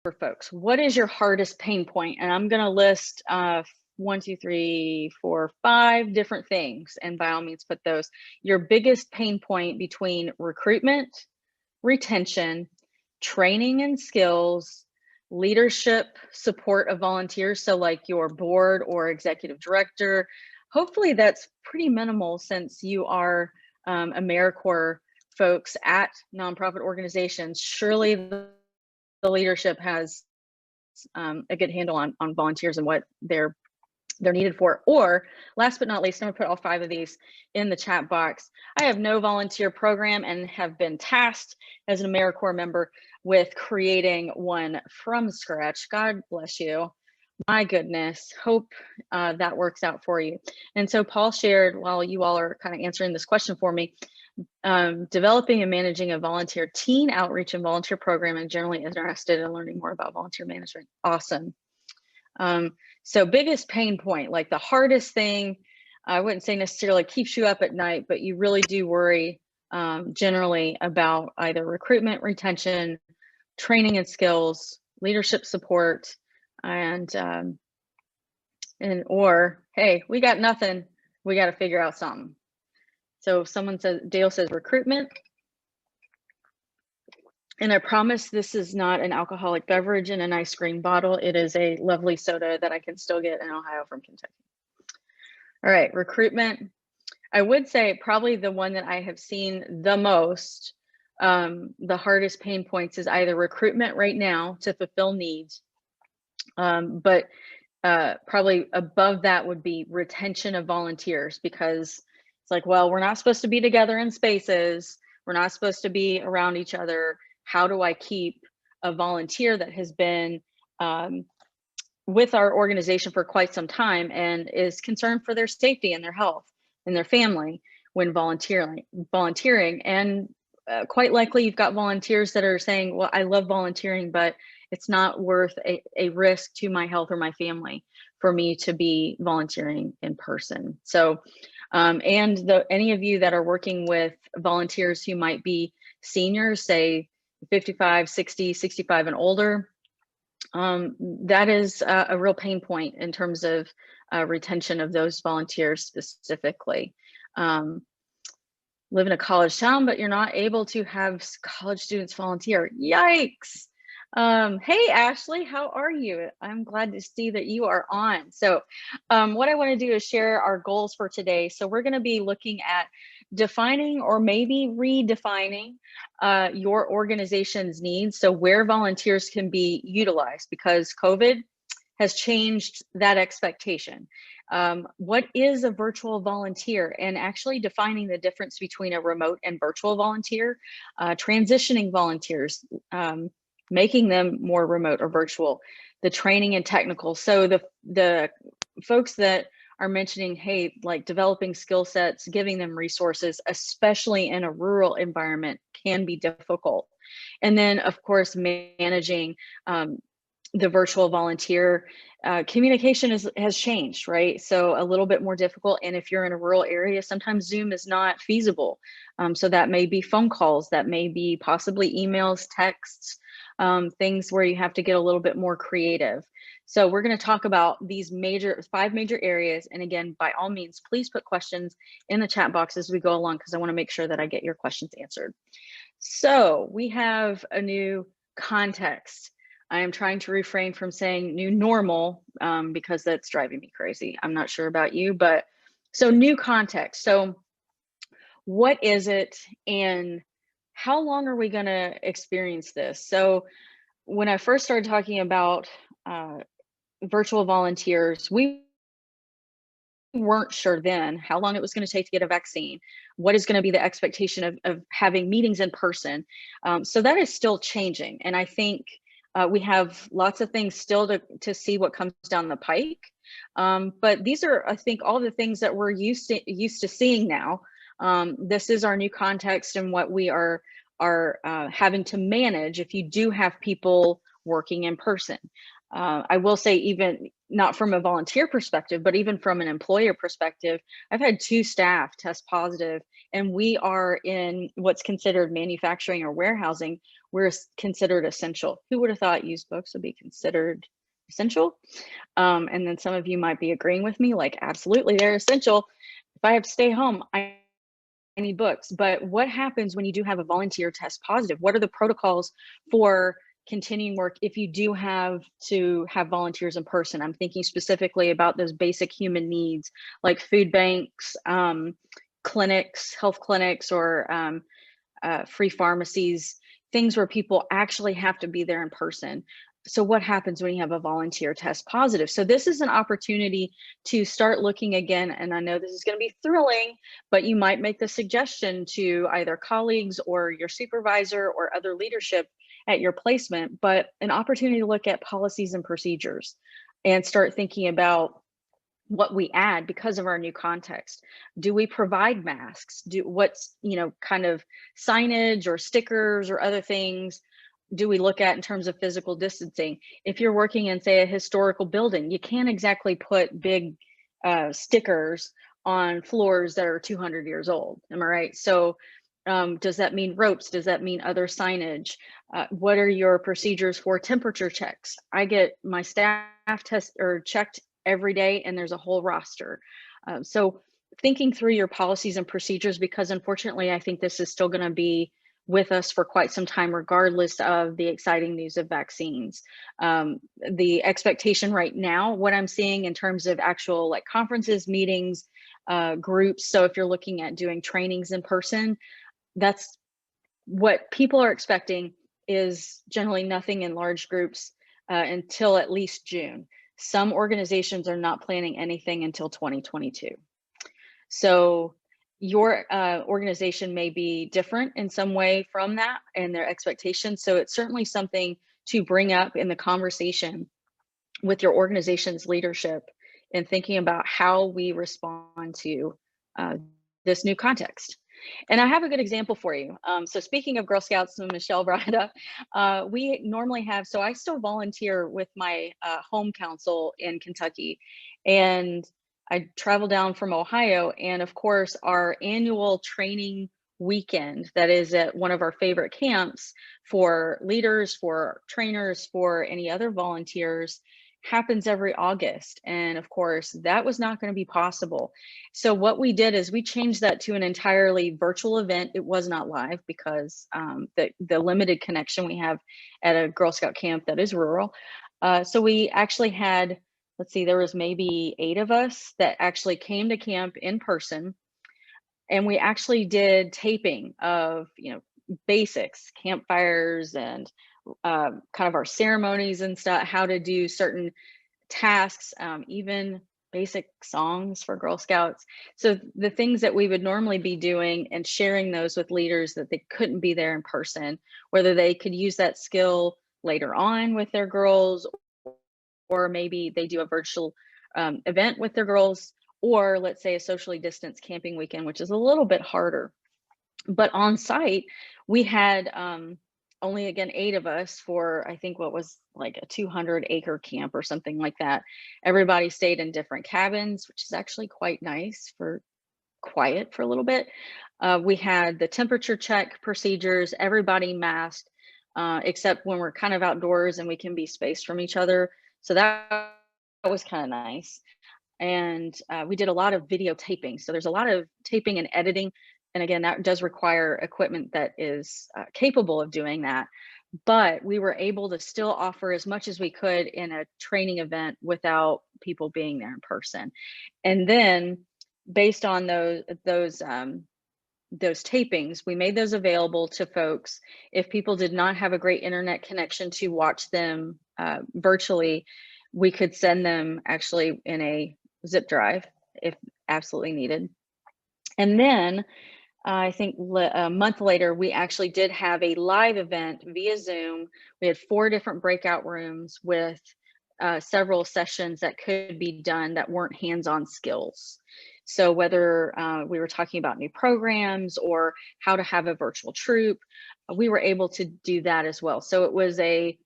for folks. What is your hardest pain point? And I'm going to list 1, 2, 3, 4, 5 different things. And by all means, put those. Your biggest pain point between recruitment, retention, training and skills, leadership, support of volunteers. So like your board or executive director. Hopefully that's pretty minimal since you are AmeriCorps folks at nonprofit organizations. Surely the leadership has a good handle on volunteers and what they're needed for. Or last but not least, I'm gonna put all 5 of these in the chat box. I have no volunteer program and have been tasked as an AmeriCorps member with creating one from scratch. God bless you. My goodness, hope that works out for you. And so Paul shared, while you all are kind of answering this question for me, developing and managing a volunteer teen outreach and volunteer program, and generally interested in learning more about volunteer management. Awesome. So biggest pain point, like the hardest thing, I wouldn't say necessarily keeps you up at night, but you really do worry generally about either recruitment, retention, training and skills, leadership support, and or, hey, we got nothing, we got to figure out something. So if someone says, Dale says recruitment, and I promise this is not an alcoholic beverage in a nice green bottle. It is a lovely soda that I can still get in Ohio from Kentucky. All right, recruitment. I would say probably the one that I have seen the most, the hardest pain points is either recruitment right now to fulfill needs, but probably above that would be retention of volunteers, because it's like, well, we're not supposed to be together in spaces. We're not supposed to be around each other. How do I keep a volunteer that has been with our organization for quite some time and is concerned for their safety and their health and their family when volunteering? And quite likely you've got volunteers that are saying, well, I love volunteering, but it's not worth a risk to my health or my family for me to be volunteering in person. So, and any of you that are working with volunteers who might be seniors, say 55, 60, 65 and older, that is a real pain point in terms of retention of those volunteers specifically. Live in a college town, but you're not able to have college students volunteer. Yikes. Hey, Ashley, how are you? I'm glad to see that you are on. So what I want to do is share our goals for today. So we're going to be looking at defining or maybe redefining your organization's needs. So where volunteers can be utilized, because COVID has changed that expectation. What is a virtual volunteer, and actually defining the difference between a remote and virtual volunteer, transitioning volunteers, making them more remote or virtual, the training and technical. So the folks that are mentioning, hey, like developing skill sets, giving them resources, especially in a rural environment, can be difficult. And then of course, managing the virtual volunteer, communication has changed, right? So a little bit more difficult. And if you're in a rural area, sometimes Zoom is not feasible. So that may be phone calls, that may be possibly emails, texts, things where you have to get a little bit more creative. So we're going to talk about these 5 major areas. And again, by all means, please put questions in the chat box as we go along, because I want to make sure that I get your questions answered. So we have a new context. I am trying to refrain from saying new normal because that's driving me crazy. I'm not sure about you, but so new context. So what is it, and how long are we going to experience this? So when I first started talking about virtual volunteers, we weren't sure then how long it was going to take to get a vaccine, what is going to be the expectation of having meetings in person. So that is still changing. And I think we have lots of things still to see what comes down the pike. But these are, I think, all the things that we're used to seeing now. This is our new context and what we are having to manage if you do have people working in person. I will say, even not from a volunteer perspective, but even from an employer perspective, I've had 2 staff test positive, and we are in what's considered manufacturing or warehousing, we're considered essential. Who would have thought used books would be considered essential? And then some of you might be agreeing with me, like, absolutely, they're essential. If I have to stay home, I need books. But what happens when you do have a volunteer test positive? What are the protocols for continuing work if you do have to have volunteers in person? I'm thinking specifically about those basic human needs like food banks, clinics, health clinics, or free pharmacies, things where people actually have to be there in person. So what happens when you have a volunteer test positive? So this is an opportunity to start looking again, and I know this is going to be thrilling, but you might make the suggestion to either colleagues or your supervisor or other leadership at your placement, but an opportunity to look at policies and procedures and start thinking about what we add because of our new context. Do we provide masks? Do what's, kind of signage or stickers or other things do we look at in terms of physical distancing? If you're working in, say, a historical building, you can't exactly put big stickers on floors that are 200 years old. Am I right? So does that mean ropes? Does that mean other signage? What are your procedures for temperature checks? I get my staff test or checked every day, and there's a whole roster. So thinking through your policies and procedures, because unfortunately, I think this is still going to be with us for quite some time, regardless of the exciting news of vaccines. The expectation right now, what I'm seeing in terms of actual like conferences, meetings, groups. So if you're looking at doing trainings in person, that's what people are expecting is generally nothing in large groups until at least June. Some organizations are not planning anything until 2022. So your organization may be different in some way from that and their expectations. So it's certainly something to bring up in the conversation with your organization's leadership and thinking about how we respond to this new context. And I have a good example for you. So speaking of Girl Scouts, Michelle brought it up, we normally have, so I still volunteer with my home council in Kentucky. And I travel down from Ohio. And of course, our annual training weekend that is at one of our favorite camps for leaders, for trainers, for any other volunteers happens every August. And of course, that was not going to be possible. So what we did is we changed that to an entirely virtual event. It was not live because the limited connection we have at a Girl Scout camp that is rural. So we actually had, let's see, there was maybe 8 of us that actually came to camp in person. And we actually did taping of, basics, campfires, and kind of our ceremonies and stuff, how to do certain tasks, even basic songs for Girl Scouts. So the things that we would normally be doing and sharing those with leaders that they couldn't be there in person, whether they could use that skill later on with their girls, or maybe they do a virtual event with their girls, or let's say a socially distanced camping weekend, which is a little bit harder. But on site, we had only, again, 8 of us for, I think, what was like a 200-acre camp or something like that. Everybody stayed in different cabins, which is actually quite nice for quiet for a little bit. We had the temperature check procedures, everybody masked, except when we're kind of outdoors and we can be spaced from each other. So that was kind of nice. And we did a lot of videotaping. So there's a lot of taping and editing. And again, that does require equipment that is capable of doing that. But we were able to still offer as much as we could in a training event without people being there in person. And then based on those tapings, we made those available to folks. If people did not have a great internet connection to watch them virtually, we could send them actually in a zip drive if absolutely needed. And then I think a month later, we actually did have a live event via Zoom. We had 4 different breakout rooms with several sessions that could be done that weren't hands-on skills. So whether we were talking about new programs or how to have a virtual troop, we were able to do that as well. So it was a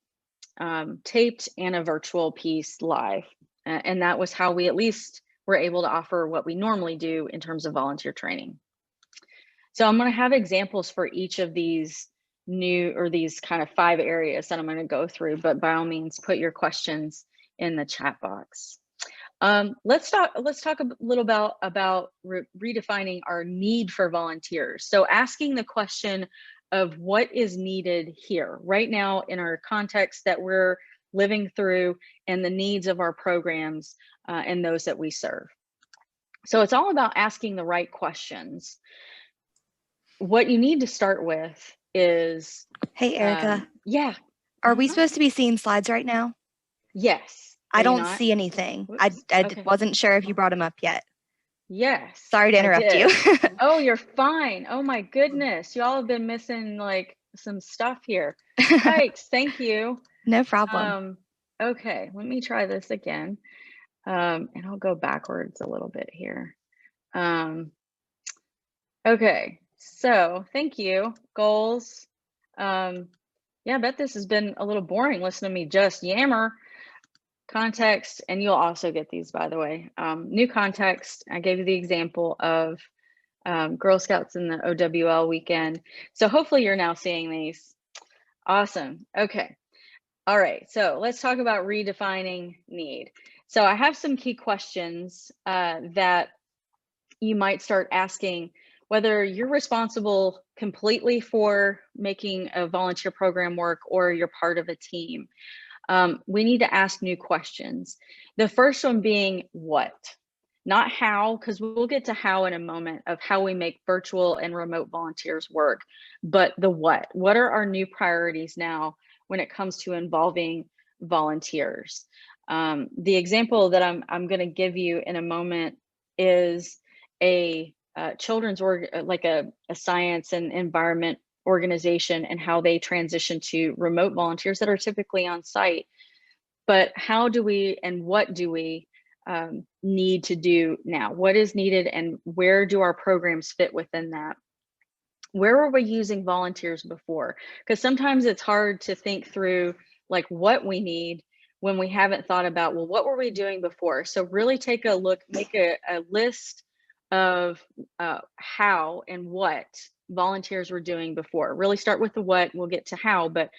taped and a virtual piece live. And that was how we at least were able to offer what we normally do in terms of volunteer training. So I'm going to have examples for each of these these kind of 5 areas that I'm going to go through, but by all means, put your questions in the chat box. Let's talk a little about redefining our need for volunteers. So asking the question of what is needed here right now in our context that we're living through, and the needs of our programs and those that we serve. So it's all about asking the right questions. What you need to start with is, hey, Erica. Yeah. Are we supposed to be seeing slides right now? Yes. I don't see anything. Whoops. I Okay. wasn't sure if you brought them up yet. Yes. Sorry to interrupt you. Oh, you're fine. Oh my goodness. Y'all have been missing like some stuff here. Yikes. Thank you. No problem. Okay, let me try this again. And I'll go backwards a little bit here. Okay, so thank you. Goals. Yeah, I bet this has been a little boring listening to me just yammer. Context, and you'll also get these, by the way. New context. I gave you the example of Girl Scouts in the OWL weekend. So hopefully you're now seeing these. Awesome. Okay. All right. So let's talk about redefining need. So I have some key questions that you might start asking, whether you're responsible completely for making a volunteer program work or you're part of a team. We need to ask new questions. The first one being what? Not how, because we'll get to how in a moment of how we make virtual and remote volunteers work, but the what. What are our new priorities now when it comes to involving volunteers? The example that I'm going to give you in a moment is a children's like a science and environment organization, and how they transition to remote volunteers that are typically on site. But how do we and what do we need to do now? What is needed, and where do our programs fit within that? Where were we using volunteers before? Because sometimes it's hard to think through like what we need when we haven't thought about, well, what were we doing before? So really take a look, make a list of how and what volunteers were doing before. Really start with the what, we'll get to how, but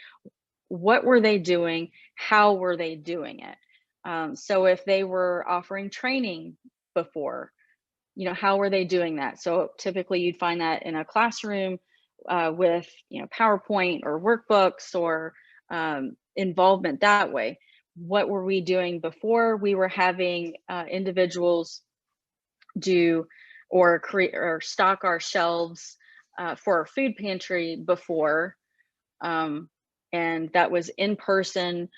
what were they doing? How were they doing it? So if they were offering training before, you know, how were they doing that? So typically you'd find that in a classroom with, you know, PowerPoint or workbooks or involvement that way. What were we doing before we were having individuals do or create or stock our shelves for our food pantry before? And that was in person.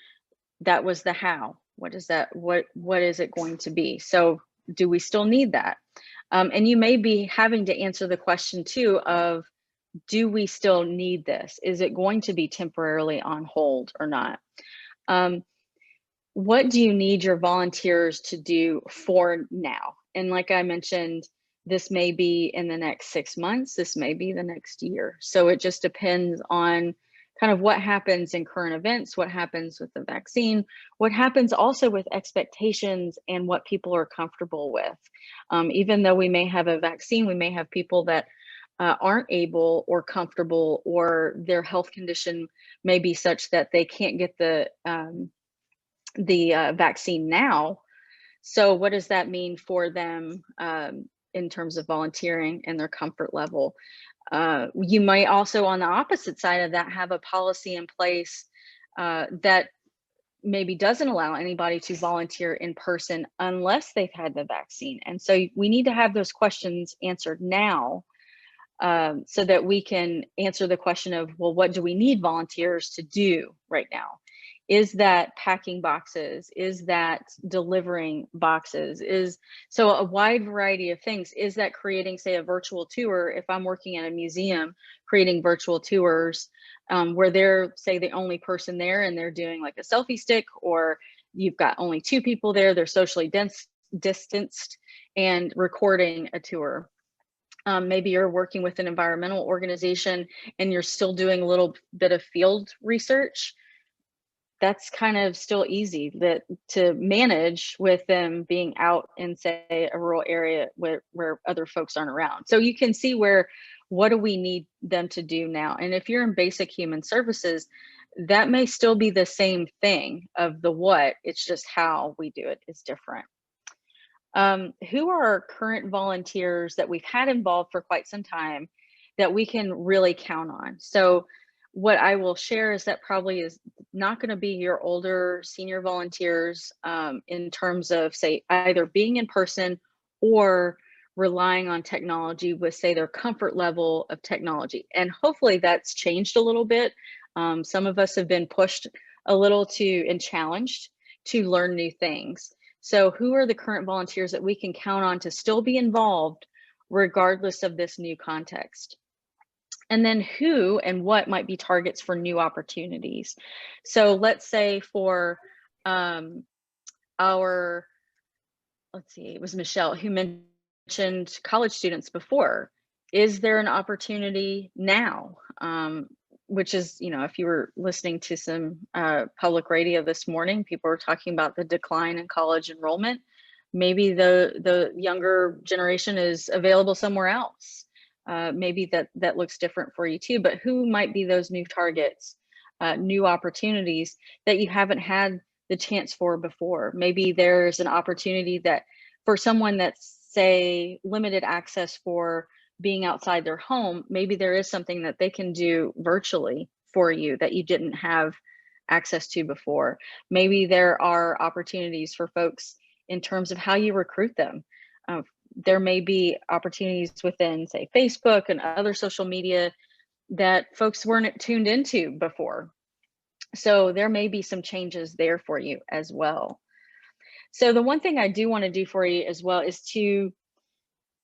That was the how. What is that? What is it going to be? So do we still need that? And you may be having to answer the question too of, do we still need this? Is it going to be temporarily on hold or not? What do you need your volunteers to do for now? And like I mentioned, this may be in the next 6 months, this may be the next year. So it just depends on kind of what happens in current events, what happens with the vaccine, what happens also with expectations and what people are comfortable with. Even though we may have a vaccine, we may have people that aren't able or comfortable, or their health condition may be such that they can't get the vaccine now. So what does that mean for them in terms of volunteering and their comfort level? You might also, on the opposite side of that, have a policy in place that maybe doesn't allow anybody to volunteer in person unless they've had the vaccine. And so we need to have those questions answered now so that we can answer the question of, well, what do we need volunteers to do right now? Is that packing boxes? Is that delivering boxes? So a wide variety of things. Is that creating, say, a virtual tour? If I'm working at a museum, creating virtual tours where they're, say, the only person there and they're doing like a selfie stick, or you've got only 2 people there, they're socially distanced and recording a tour. Maybe you're working with an environmental organization and you're still doing a little bit of field research. That's kind of still easy to manage with them being out in, say, a rural area where other folks aren't around. So you can see where what do we need them to do now? And if you're in basic human services, that may still be the same thing of the what, it's just how we do it is different. Who are our current volunteers that we've had involved for quite some time that we can really count on? So what I will share is that probably is not going to be your older senior volunteers in terms of, say, either being in person or relying on technology with, say, their comfort level of technology. And hopefully that's changed a little bit. Some of us have been pushed a little and challenged to learn new things. So who are the current volunteers that we can count on to still be involved regardless of this new context? And then who and what might be targets for new opportunities. So let's say for let's see, it was Michelle who mentioned college students before. Is there an opportunity now? Which is, you know, if you were listening to some public radio this morning, people were talking about the decline in college enrollment. Maybe the younger generation is available somewhere else. Maybe that looks different for you too, but who might be those new targets, new opportunities that you haven't had the chance for before? Maybe there's an opportunity that for someone that's, say, limited access for being outside their home, maybe there is something that they can do virtually for you that you didn't have access to before. Maybe there are opportunities for folks in terms of how you recruit them. There may be opportunities within, say, Facebook and other social media that folks weren't tuned into before. So there may be some changes there for you as well. So the one thing I do want to do for you as well is to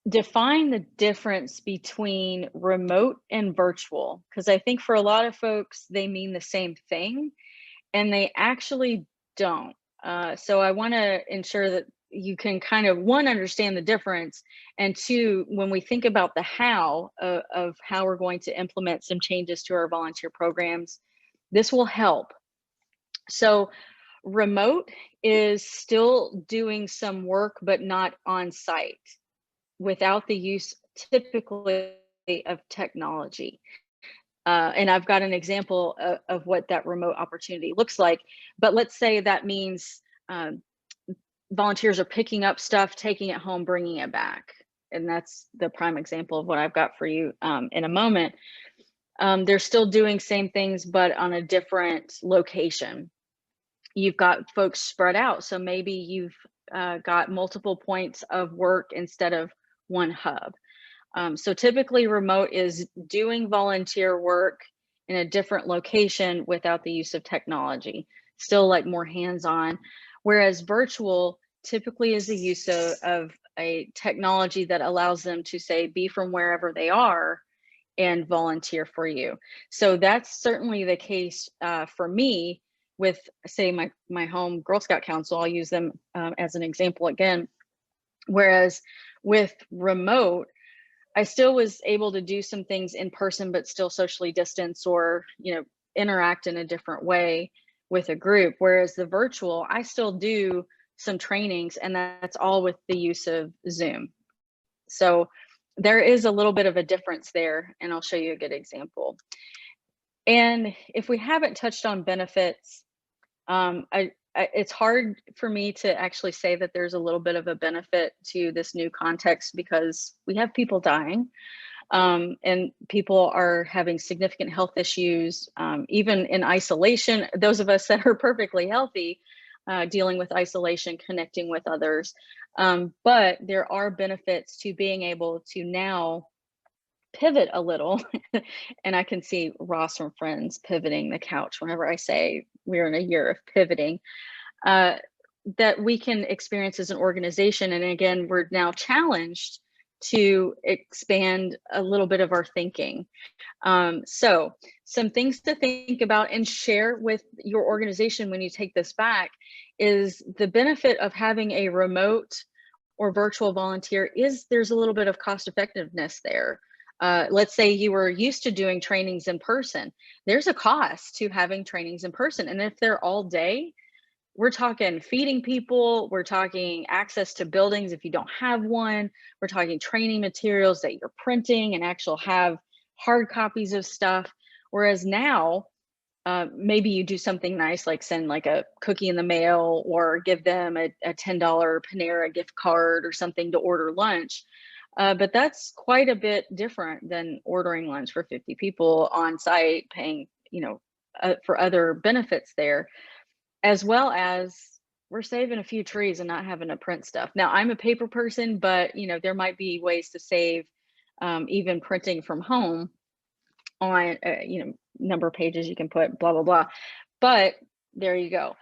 define the difference between remote and virtual, because I think for a lot of folks, they mean the same thing and they actually don't. So I want to ensure that you can kind of, one, understand the difference, and two, when we think about the how of how we're going to implement some changes to our volunteer programs, this will help. So remote is still doing some work, but not on site, without the use typically of technology. And I've got an example of what that remote opportunity looks like. But let's say that means volunteers are picking up stuff, taking it home, bringing it back. And that's the prime example of what I've got for you in a moment. They're still doing same things, but on a different location. You've got folks spread out. So maybe you've got multiple points of work instead of one hub. So typically remote is doing volunteer work in a different location without the use of technology, still like more hands-on. Whereas virtual typically is the use of a technology that allows them to, say, be from wherever they are and volunteer for you. So that's certainly the case for me with, say, my home Girl Scout Council. I'll use them as an example again. Whereas with remote, I still was able to do some things in person, but still socially distance or, you know, interact in a different way with a group. Whereas the virtual, I still do some trainings, and that's all with the use of Zoom. So there is a little bit of a difference there, and I'll show you a good example. And if we haven't touched on benefits, it's hard for me to actually say that there's a little bit of a benefit to this new context because we have people dying and people are having significant health issues, even in isolation. Those of us that are perfectly healthy, dealing with isolation, connecting with others. But there are benefits to being able to now pivot a little. And I can see Ross from Friends pivoting the couch whenever I say we're in a year of pivoting, that we can experience as an organization. And again, we're now challenged to expand a little bit of our thinking. So some things to think about and share with your organization when you take this back is the benefit of having a remote or virtual volunteer is there's a little bit of cost effectiveness there. Let's say you were used to doing trainings in person. There's a cost to having trainings in person. And if they're all day, we're talking feeding people, we're talking access to buildings if you don't have one, we're talking training materials that you're printing and actual have hard copies of stuff. Whereas now, maybe you do something nice, like send like a cookie in the mail or give them a $10 Panera gift card or something to order lunch. But that's quite a bit different than ordering lunch for 50 people on site, paying, for other benefits there, as well as we're saving a few trees and not having to print stuff. Now, I'm a paper person, but there might be ways to save even printing from home on, number of pages you can put, blah, blah, blah. But there you go.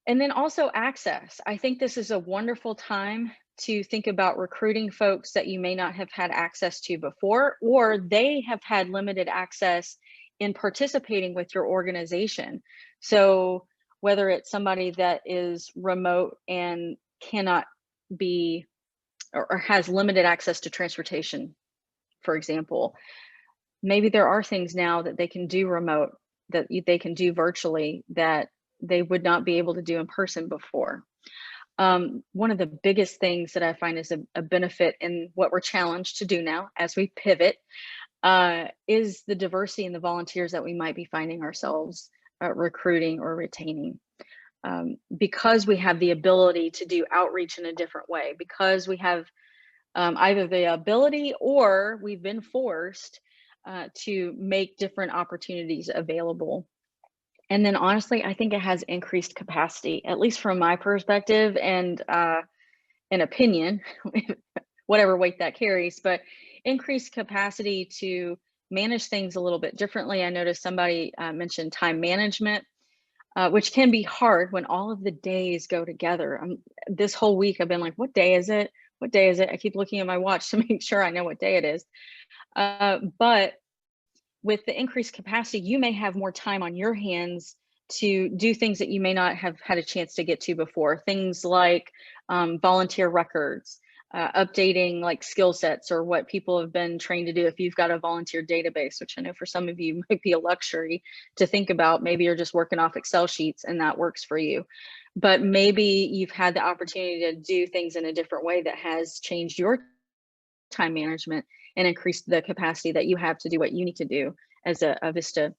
And then also access. I think this is a wonderful time to think about recruiting folks that you may not have had access to before, or they have had limited access in participating with your organization. So whether it's somebody that is remote and cannot be or has limited access to transportation, for example, maybe there are things now that they can do remote, that they can do virtually, that they would not be able to do in person before. One of the biggest things that I find is a benefit in what we're challenged to do now as we pivot is the diversity in the volunteers that we might be finding ourselves recruiting or retaining. Because we have the ability to do outreach in a different way, because we have either the ability or we've been forced to make different opportunities available. And then honestly, I think it has increased capacity, at least from my perspective and an opinion, whatever weight that carries, but increased capacity to manage things a little bit differently. I noticed somebody mentioned time management, which can be hard when all of the days go together. This whole week, I've been like, what day is it? What day is it? I keep looking at my watch to make sure I know what day it is. But with the increased capacity, you may have more time on your hands to do things that you may not have had a chance to get to before. Things like volunteer records, updating like skill sets or what people have been trained to do. If you've got a volunteer database, which I know for some of you might be a luxury to think about, maybe you're just working off Excel sheets and that works for you. But maybe you've had the opportunity to do things in a different way that has changed your time management and increased the capacity that you have to do what you need to do as a Vista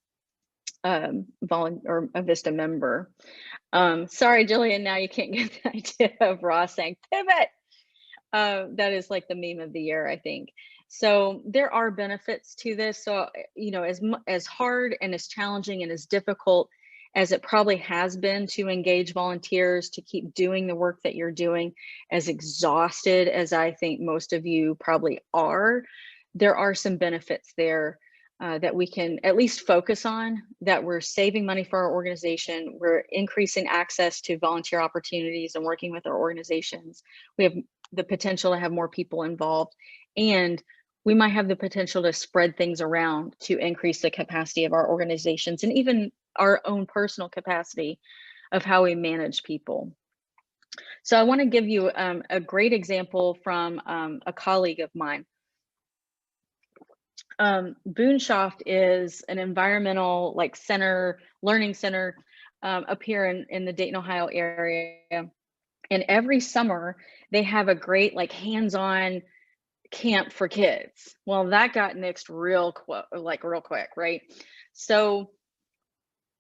or a Vista member. Sorry, Jillian, now you can't get the idea of Ross saying pivot. That is like the meme of the year, I think. So there are benefits to this. So, as hard and as challenging and as difficult as it probably has been to engage volunteers to keep doing the work that you're doing, as exhausted as I think most of you probably are, there are some benefits there that we can at least focus on, that we're saving money for our organization, we're increasing access to volunteer opportunities and working with our organizations. We have the potential to have more people involved, and we might have the potential to spread things around to increase the capacity of our organizations and even our own personal capacity of how we manage people. So I want to give you a great example from a colleague of mine. Boonshoft is an environmental learning center up here in the Dayton, Ohio area. And every summer they have a great hands-on camp for kids. Well, that got nixed real quick, right? So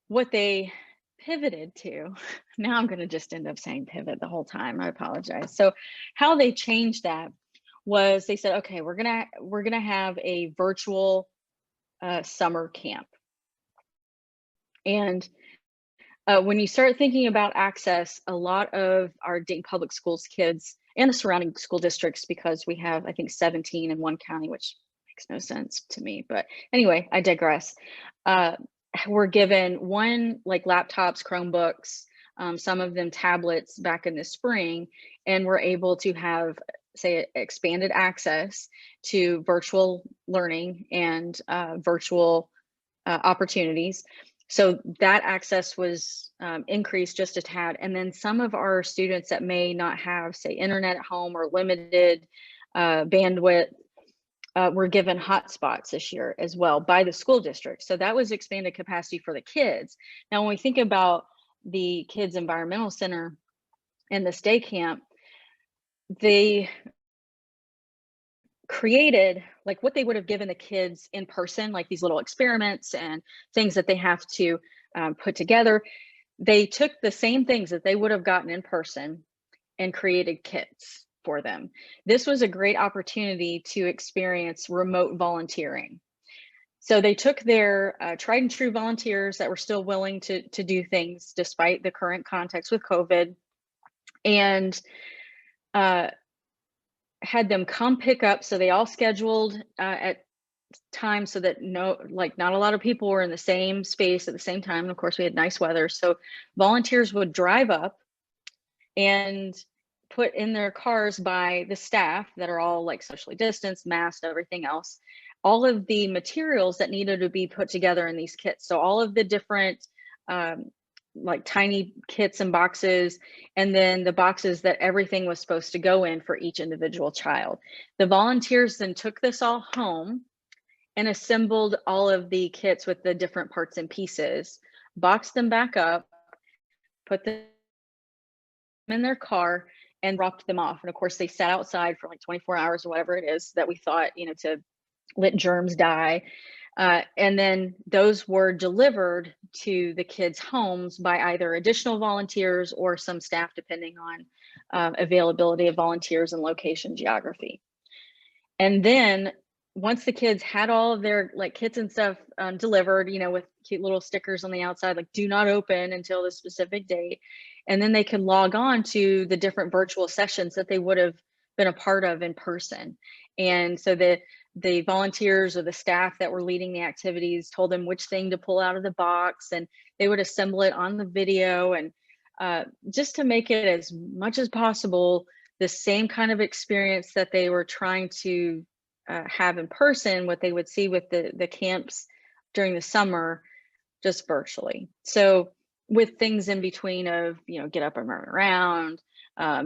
what they pivoted to, now I'm going to just end up saying pivot the whole time. I apologize. So how they changed that was they said, okay, we're gonna have a virtual summer camp. And when you start thinking about access, a lot of our Dayton Public Schools kids and the surrounding school districts, because we have, I think, 17 in one county, which makes no sense to me. But anyway, I digress. We're given laptops, Chromebooks, some of them tablets back in the spring, and we're able to have, say, expanded access to virtual learning and virtual opportunities. So that access was increased just a tad. And then some of our students that may not have, say, internet at home or limited bandwidth were given hotspots this year as well by the school district. So that was expanded capacity for the kids. Now, when we think about the Kids Environmental Center and this day camp, they created like what they would have given the kids in person, like these little experiments and things that they have to put together. They took the same things that they would have gotten in person and created kits for them. This was a great opportunity to experience remote volunteering. So they took their tried and true volunteers that were still willing to do things despite the current context with COVID, and had them come pick up. So they all scheduled at times so that not a lot of people were in the same space at the same time. And of course, we had nice weather. So volunteers would drive up and put in their cars by the staff that are all like socially distanced, masked, everything else, all of the materials that needed to be put together in these kits. So all of the different like tiny kits and boxes, and then the boxes that everything was supposed to go in for each individual child. The volunteers then took this all home and assembled all of the kits with the different parts and pieces, boxed them back up, put them in their car, and dropped them off. And of course, they sat outside for like 24 hours or whatever it is that we thought, to let germs die. And then those were delivered to the kids' homes by either additional volunteers or some staff, depending on availability of volunteers and location geography. And then once the kids had all of their like kits and stuff delivered, with cute little stickers on the outside, like do not open until the specific date. And then they could log on to the different virtual sessions that they would have been a part of in person. And so the volunteers or the staff that were leading the activities told them which thing to pull out of the box, and they would assemble it on the video, and just to make it as much as possible the same kind of experience that they were trying to have in person, what they would see with the camps during the summer, just virtually. So with things in between of, get up and run around,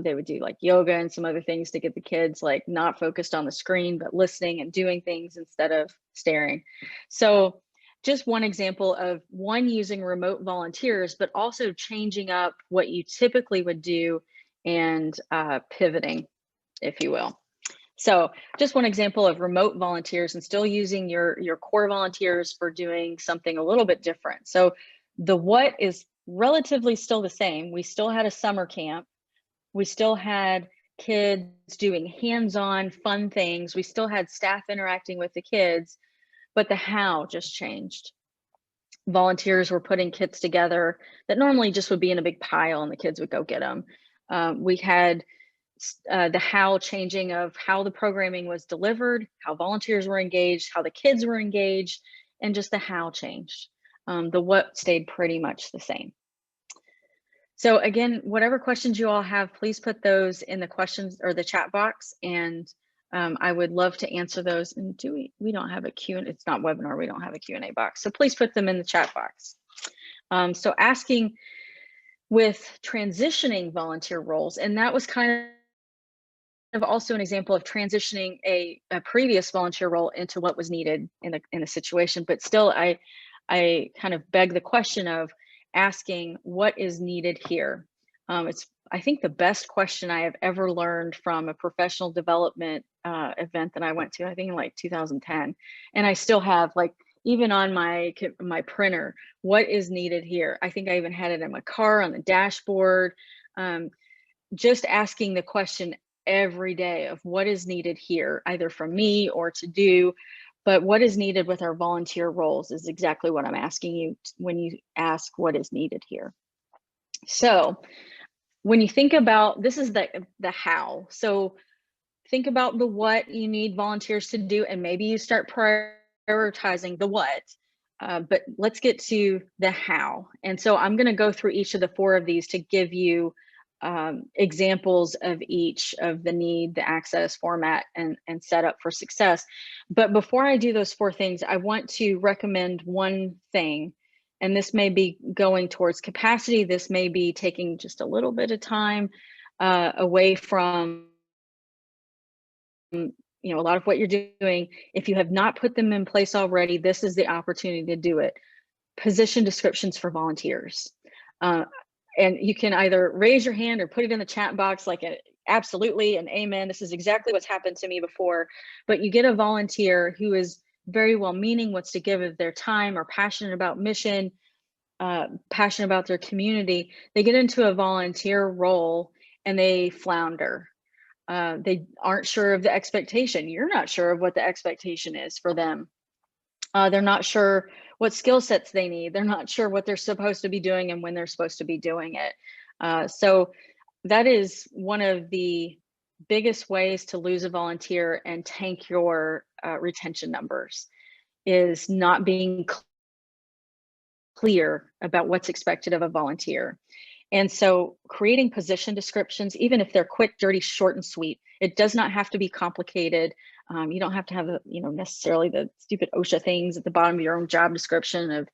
they would do like yoga and some other things to get the kids like not focused on the screen, but listening and doing things instead of staring. So just one example of one, using remote volunteers, but also changing up what you typically would do and pivoting, if you will. So just one example of remote volunteers and still using your core volunteers for doing something a little bit different. So the what is relatively still the same. We still had a summer camp. We still had kids doing hands-on fun things. We still had staff interacting with the kids, but the how just changed. Volunteers were putting kits together that normally just would be in a big pile and the kids would go get them. We had the how changing of how the programming was delivered, how volunteers were engaged, how the kids were engaged, and just the how changed. The what stayed pretty much the same. So again, whatever questions you all have, please put those in the questions or the chat box, and I would love to answer those. And we don't have a Q&A, it's not webinar, we don't have a Q&A box. So please put them in the chat box. So asking with transitioning volunteer roles, and that was kind of also an example of transitioning a previous volunteer role into what was needed in the situation. But still, I kind of beg the question of asking what is needed here. It's, I think, the best question I have ever learned from a professional development event that I went to, I think in like 2010. And I still have, like, even on my printer, what is needed here? I think I even had it in my car on the dashboard. Just asking the question every day of what is needed here, either from me or to do, but what is needed with our volunteer roles is exactly what I'm asking you when you ask what is needed here. So when you think about, this is the how. So think about the what you need volunteers to do, and maybe you start prioritizing the what, but let's get to the how. And so I'm going to go through each of the 4 of these to give you examples of each of the need, the access, format, and setup for success. But before I do those 4 things, I want to recommend one thing, and this may be going towards capacity. This may be taking just a little bit of time away from a lot of what you're doing. If you have not put them in place already, this is the opportunity to do it. Position descriptions for volunteers. and you can either raise your hand or put it in the chat box like absolutely and amen. This is exactly what's happened to me before. But you get a volunteer who is very well-meaning, wants to give of their time, or passionate about mission, passionate about their community. They get into a volunteer role and they flounder. They aren't sure of the expectation. You're not sure of what the expectation is for them. They're not sure what skill sets they need. They're not sure what they're supposed to be doing and when they're supposed to be doing it. So that is one of the biggest ways to lose a volunteer and tank your retention numbers, is not being clear about what's expected of a volunteer. And so creating position descriptions, even if they're quick, dirty, short, and sweet, it does not have to be complicated. You don't have to have necessarily the stupid OSHA things at the bottom of your own job description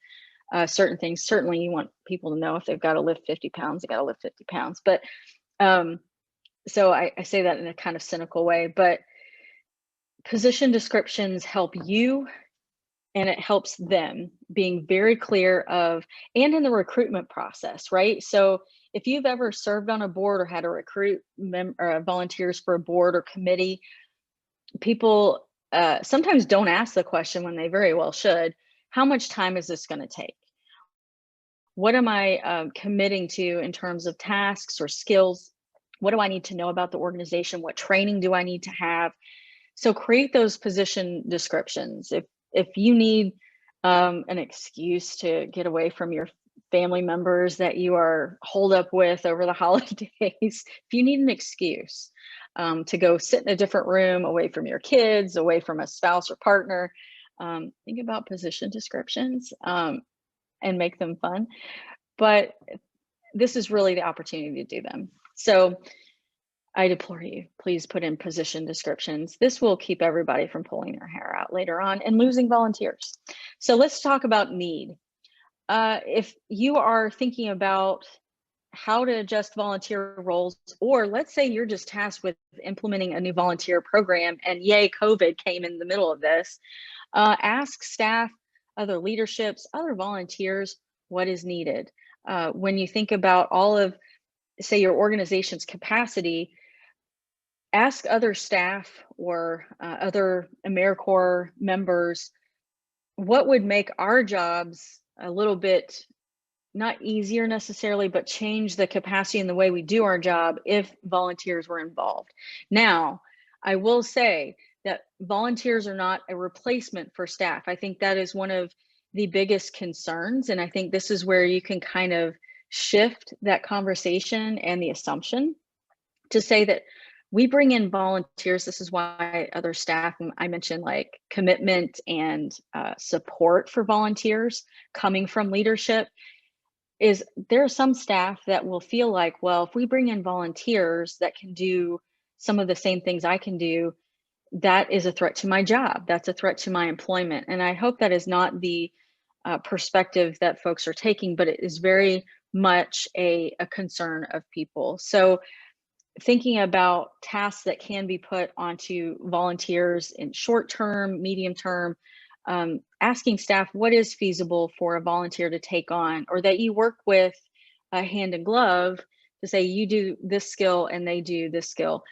of certain things. Certainly you want people to know if they've got to lift 50 pounds, they got to lift 50 pounds. But so I say that in a kind of cynical way, but position descriptions help you and it helps them, being very clear of, and in the recruitment process, right? So if you've ever served on a board or had to recruit volunteers for a board or committee, people sometimes don't ask the question when they very well should: how much time is this going to take? What am I committing to in terms of tasks or skills? What do I need to know about the organization? What training do I need to have? So create those position descriptions. If you need an excuse to get away from your family members that you are holed up with over the holidays, if you need an excuse to go sit in a different room, away from your kids, away from a spouse or partner, think about position descriptions and make them fun. But this is really the opportunity to do them. So I deplore you, please put in position descriptions. This will keep everybody from pulling their hair out later on and losing volunteers. So let's talk about need. If you are thinking about how to adjust volunteer roles, or let's say you're just tasked with implementing a new volunteer program and yay, COVID came in the middle of this, ask staff, other leaderships, other volunteers, what is needed. When you think about all of, say, your organization's capacity, ask other staff or other AmeriCorps members, what would make our jobs a little bit, not easier necessarily, but change the capacity and the way we do our job if volunteers were involved. Now, I will say that volunteers are not a replacement for staff. I think that is one of the biggest concerns. And I think this is where you can kind of shift that conversation and the assumption to say that we bring in volunteers. This is why other staff, I mentioned like commitment and support for volunteers coming from leadership, is there are some staff that will feel like, well, if we bring in volunteers that can do some of the same things I can do, that is a threat to my job. That's a threat to my employment. And I hope that is not the perspective that folks are taking, but it is very much a concern of people. So thinking about tasks that can be put onto volunteers in short term, medium term, asking staff what is feasible for a volunteer to take on, or that you work with hand in glove to say you do this skill and they do this skill.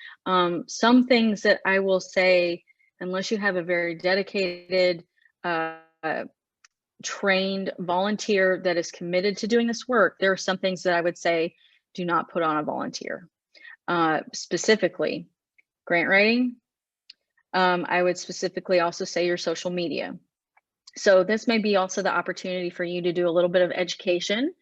Some things that I will say, unless you have a very dedicated, trained volunteer that is committed to doing this work, there are some things that I would say do not put on a volunteer. Specifically, grant writing. I would specifically also say your social media. So this may be also the opportunity for you to do a little bit of education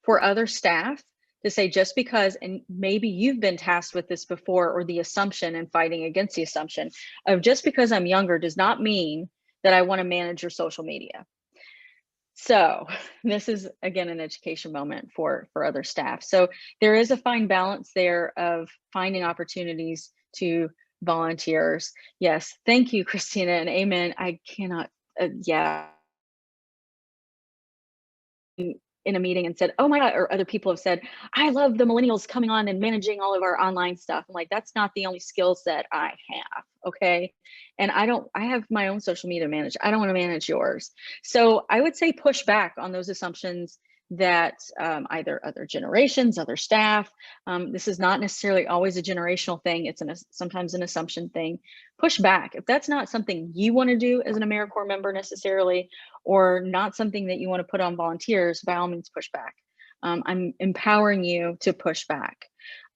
for other staff to say, just because, and maybe you've been tasked with this before, or the assumption and fighting against the assumption of just because I'm younger does not mean that I want to manage your social media. So this is, again, an education moment for other staff. So there is a fine balance there of finding opportunities to volunteers. Yes, thank you, Christina, and amen. I cannot, yeah. In a meeting and said, oh my God, or other people have said, I love the millennials coming on and managing all of our online stuff. I'm like, that's not the only skill set I have, okay? And I have my own social media to manage. I don't want to manage yours. So I would say push back on those assumptions that either other generations, other staff, this is not necessarily always a generational thing, it's sometimes an assumption thing, push back. If that's not something you want to do as an AmeriCorps member necessarily, or not something that you want to put on volunteers, by all means push back. I'm empowering you to push back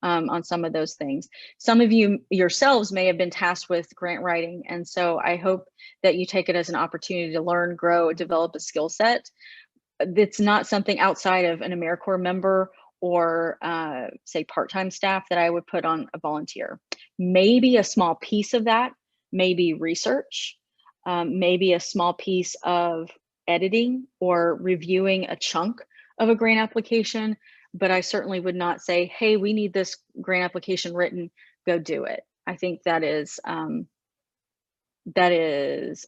on some of those things. Some of you yourselves may have been tasked with grant writing, and so I hope that you take it as an opportunity to learn, grow, develop a skill set. It's not something outside of an AmeriCorps member or say part-time staff that I would put on a volunteer. Maybe a small piece of that, maybe research, maybe a small piece of editing or reviewing a chunk of a grant application, but I certainly would not say, hey, we need this grant application written, go do it. I think that is a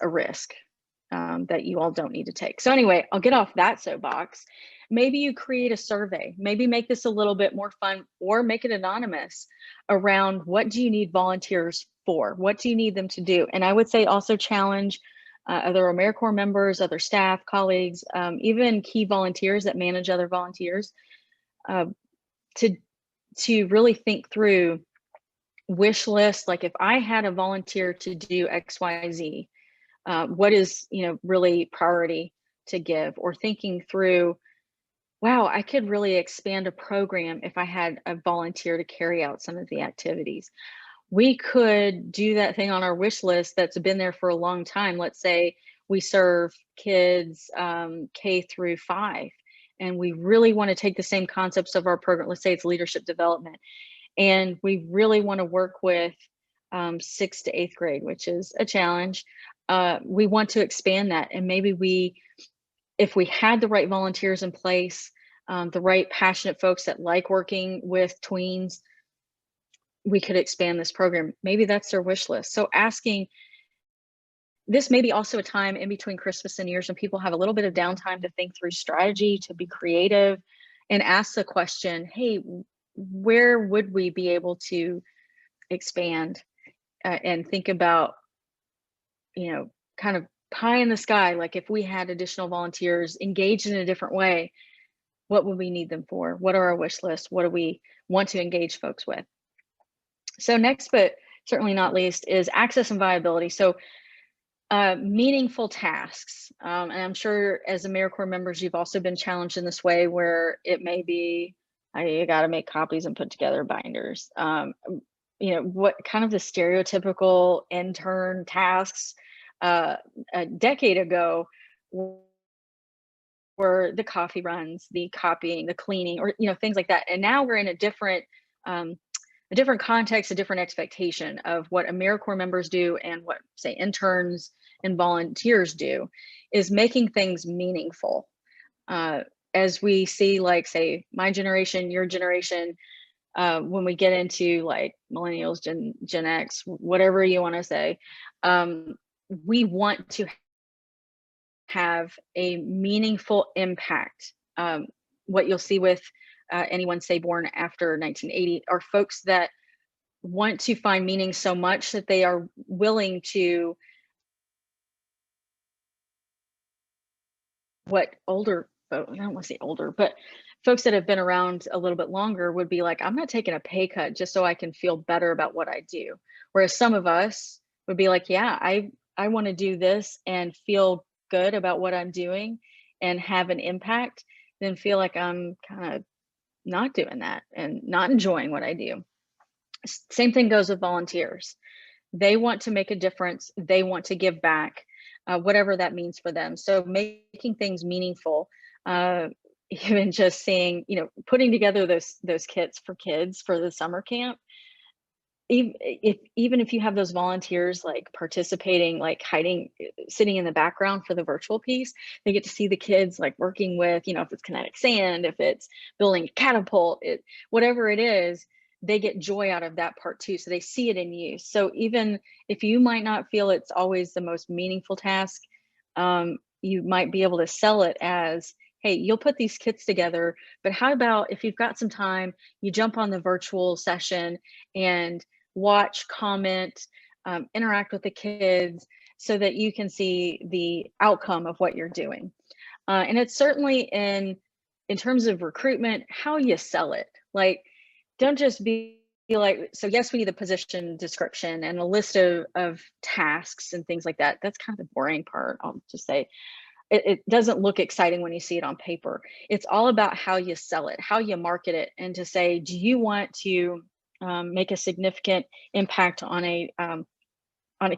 risk that you all don't need to take. So anyway, I'll get off that soapbox. Maybe you create a survey, maybe make this a little bit more fun, or make it anonymous around what do you need volunteers for? What do you need them to do? And I would say also challenge other AmeriCorps members, other staff, colleagues, even key volunteers that manage other volunteers, to really think through wish lists. Like if I had a volunteer to do XYZ, what is really priority to give, or thinking through, wow, I could really expand a program if I had a volunteer to carry out some of the activities. We could do that thing on our wish list that's been there for a long time. Let's say we serve kids K through 5, and we really want to take the same concepts of our program. Let's say it's leadership development, and we really want to work with 6th to 8th grade, which is a challenge. We want to expand that, and maybe if we had the right volunteers in place, the right passionate folks that like working with tweens, we could expand this program. Maybe that's their wish list. So asking, this may be also a time in between Christmas and New Year's when people have a little bit of downtime to think through strategy, to be creative, and ask the question, hey, where would we be able to expand and think about, kind of pie in the sky, like if we had additional volunteers engaged in a different way, what would we need them for? What are our wish lists? What do we want to engage folks with? So next, but certainly not least, is access and viability. So meaningful tasks. And I'm sure as AmeriCorps members, you've also been challenged in this way, where it may be, you got to make copies and put together binders. What kind of the stereotypical intern tasks a decade ago were the coffee runs, the copying, the cleaning, or things like that. And now we're in a different context, a different expectation of what AmeriCorps members do and what, say, interns and volunteers do, is making things meaningful. As we see, like, say, my generation, your generation, when we get into like millennials, Gen X, whatever you want to say, we want to have a meaningful impact. What you'll see with anyone, say, born after 1980, are folks that want to find meaning so much that they are willing to, what older, I don't want to say older, but folks that have been around a little bit longer would be like, I'm not taking a pay cut just so I can feel better about what I do. Whereas some of us would be like, yeah, I want to do this and feel good about what I'm doing and have an impact, then feel like I'm kind of not doing that and not enjoying what I do. Same thing goes with volunteers. They want to make a difference. They want to give back, whatever that means for them. So making things meaningful, even just seeing, putting together those kits for kids for the summer camp. Even if you have those volunteers like participating, like hiding, sitting in the background for the virtual piece, they get to see the kids like working with, if it's kinetic sand, if it's building a catapult, whatever it is, they get joy out of that part too. So they see it in use. So even if you might not feel it's always the most meaningful task, you might be able to sell it as, hey, you'll put these kits together, but how about if you've got some time, you jump on the virtual session and watch, comment, interact with the kids so that you can see the outcome of what you're doing. And it's certainly in in terms of recruitment, how you sell it. Like, don't just be like, so yes, we need the position description and a list of tasks and things like that. That's kind of the boring part. I'll just say it doesn't look exciting when you see it on paper. It's all about how you sell it, how you market it, and to say, do you want to make a significant impact on a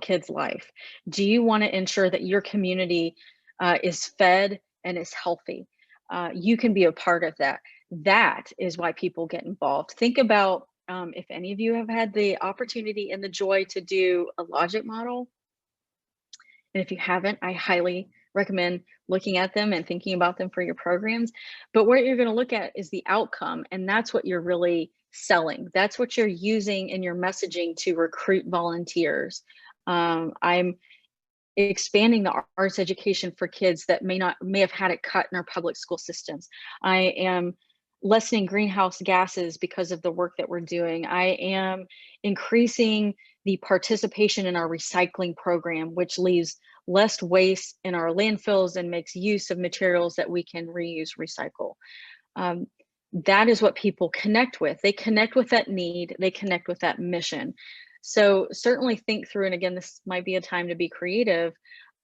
kid's life? Do you want to ensure that your community is fed and is healthy? You can be a part of that. That is why people get involved. Think about if any of you have had the opportunity and the joy to do a logic model. And if you haven't, I highly recommend looking at them and thinking about them for your programs. But what you're going to look at is the outcome, and that's what you're really selling. That's what you're using in your messaging to recruit volunteers. I'm expanding the arts education for kids that may have had it cut in our public school systems. I am lessening greenhouse gases because of the work that we're doing. I am increasing the participation in our recycling program, which leaves less waste in our landfills and makes use of materials that we can reuse, recycle. That is what people connect with. They connect with that need, they connect with that mission. So certainly think through, and again, this might be a time to be creative,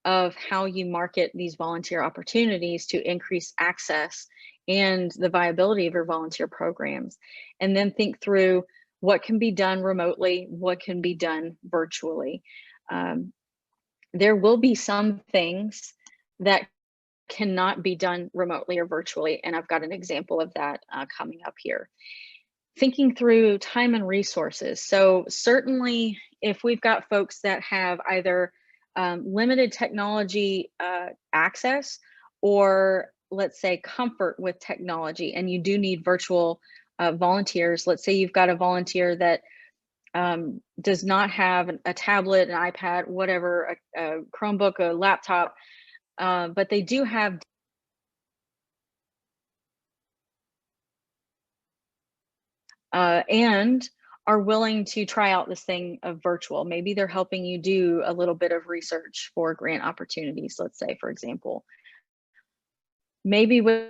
of how you market these volunteer opportunities to increase access and the viability of your volunteer programs. And then think through what can be done remotely, what can be done virtually. There will be some things that cannot be done remotely or virtually, and I've got an example of that coming up here. Thinking through time and resources. So certainly if we've got folks that have either limited technology access, or let's say comfort with technology, and you do need virtual volunteers. Let's say you've got a volunteer that does not have a tablet, an iPad, whatever, a Chromebook, a laptop, but they do have and are willing to try out this thing of virtual. Maybe they're helping you do a little bit of research for grant opportunities, let's say, for example. Maybe with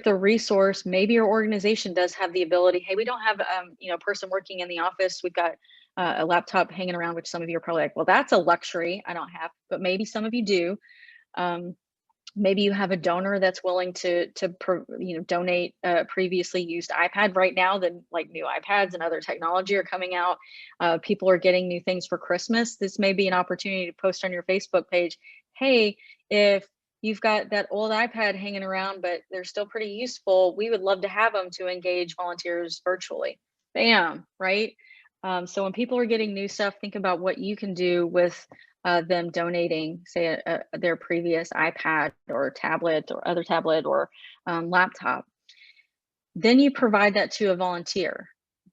the resource, maybe your organization does have the ability, hey, we don't have a person working in the office, we've got a laptop hanging around, which some of you are probably like, well, that's a luxury I don't have, but maybe some of you do. Maybe you have a donor that's willing to donate a previously used iPad. Right now, the new iPads and other technology are coming out. People are getting new things for Christmas. This may be an opportunity to post on your Facebook page, hey, if you've got that old iPad hanging around, but they're still pretty useful, we would love to have them to engage volunteers virtually. Bam, right? So when people are getting new stuff, think about what you can do with them donating, say, their previous iPad or tablet or other tablet or laptop. Then you provide that to a volunteer.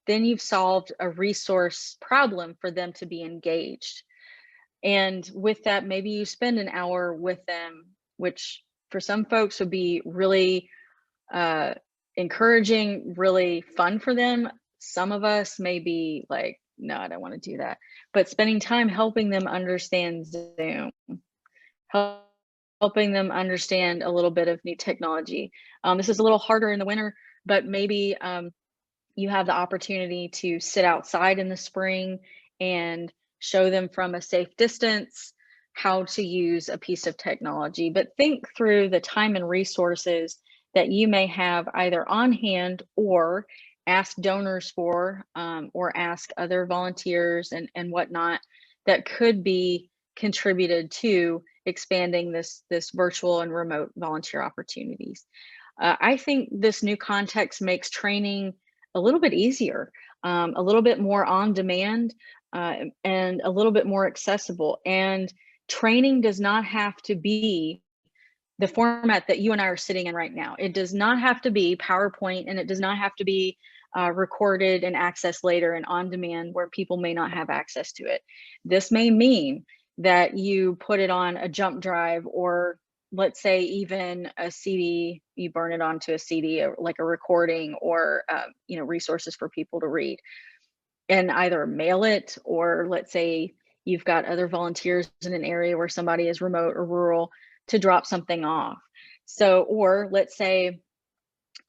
Then you've solved a resource problem for them to be engaged. And with that, maybe you spend an hour with them, which for some folks would be really encouraging, really fun for them. Some of us may be like, no, I don't want to do that. But spending time helping them understand Zoom, helping them understand a little bit of new technology. This is a little harder in the winter, but maybe you have the opportunity to sit outside in the spring and show them from a safe distance how to use a piece of technology. But think through the time and resources that you may have either on hand, or ask donors for, or ask other volunteers and whatnot that could be contributed to expanding this virtual and remote volunteer opportunities. I think this new context makes training a little bit easier, a little bit more on demand, and a little bit more accessible. And training does not have to be the format that you and I are sitting in right now. It does not have to be PowerPoint, and it does not have to be recorded and accessed later and on demand where people may not have access to it. This may mean that you put it on a jump drive, or let's say even a CD, you burn it onto a CD, like a recording, or resources for people to read, and either mail it, or let's say you've got other volunteers in an area where somebody is remote or rural, to drop something off. So, or let's say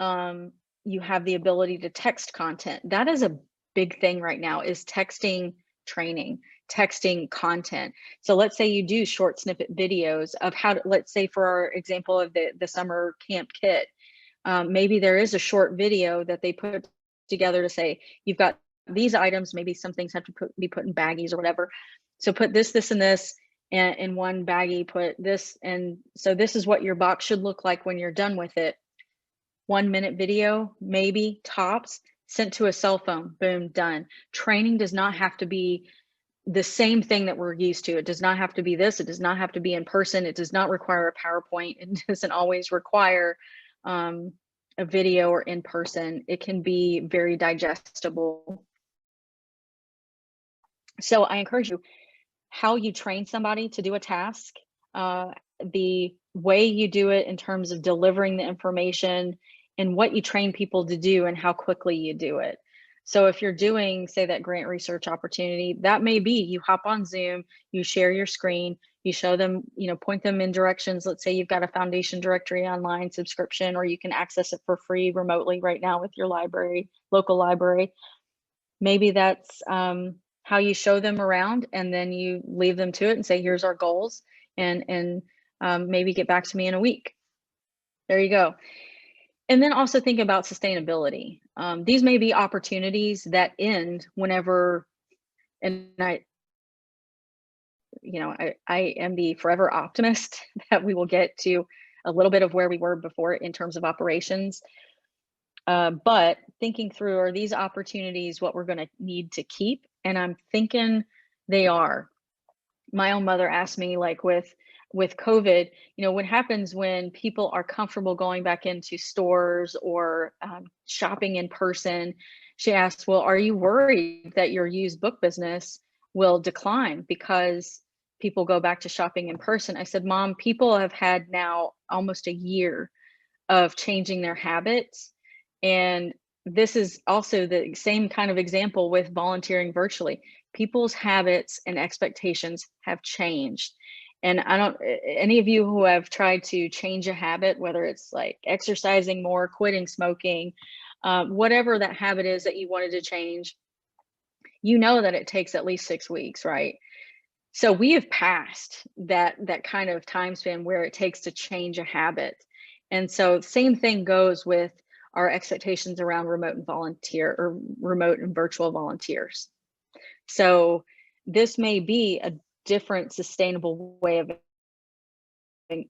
You have the ability to text content. That is a big thing right now, is texting training, texting content. So let's say you do short snippet videos of how to, let's say for our example of the summer camp kit, maybe there is a short video that they put together to say, you've got these items, maybe some things have to be put in baggies or whatever. So put this, this, and this, and in one baggie, put this. And so this is what your box should look like when you're done with it. 1 minute video, maybe tops, sent to a cell phone, boom, done. Training does not have to be the same thing that we're used to. It does not have to be this. It does not have to be in person. It does not require a PowerPoint. It doesn't always require a video or in person. It can be very digestible. So I encourage you, how you train somebody to do a task, the way you do it in terms of delivering the information, and what you train people to do and how quickly you do it. So if you're doing, say, that grant research opportunity, that may be you hop on Zoom, you share your screen, you show them, point them in directions. Let's say you've got a foundation directory online subscription, or you can access it for free remotely right now with your library, local library. Maybe that's how you show them around, and then you leave them to it and say, here's our goals, and maybe get back to me in a week. There you go. And then also think about sustainability. These may be opportunities that end whenever, and I am the forever optimist that we will get to a little bit of where we were before in terms of operations. But thinking through, are these opportunities what we're going to need to keep? And I'm thinking they are. My own mother asked me, like with COVID, what happens when people are comfortable going back into stores or shopping in person? She asked, well, are you worried that your used book business will decline because people go back to shopping in person? I said, Mom, people have had now almost a year of changing their habits. And this is also the same kind of example with volunteering virtually. People's habits and expectations have changed. And any of you who have tried to change a habit, whether it's like exercising more, quitting smoking, whatever that habit is that you wanted to change, that it takes at least 6 weeks, right? So we have passed that kind of time span where it takes to change a habit. And so same thing goes with our expectations around remote and virtual volunteers. So this may be a different sustainable way of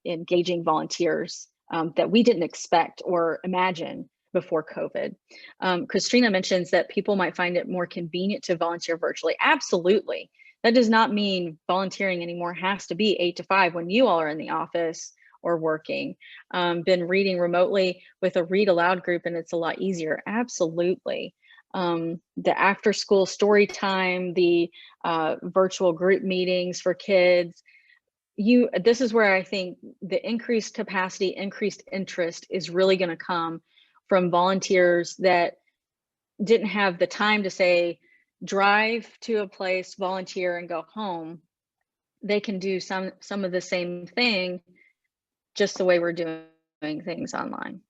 engaging volunteers that we didn't expect or imagine before COVID. Christina mentions that people might find it more convenient to volunteer virtually. Absolutely. That does not mean volunteering anymore has to be 8 to 5 when you all are in the office or working. Been reading remotely with a read aloud group, and it's a lot easier. Absolutely. The after school story time, the virtual group meetings for kids. This is where I think the increased capacity, increased interest is really going to come from volunteers that didn't have the time to say, drive to a place, volunteer, and go home. They can do some of the same thing, just the way we're doing things online.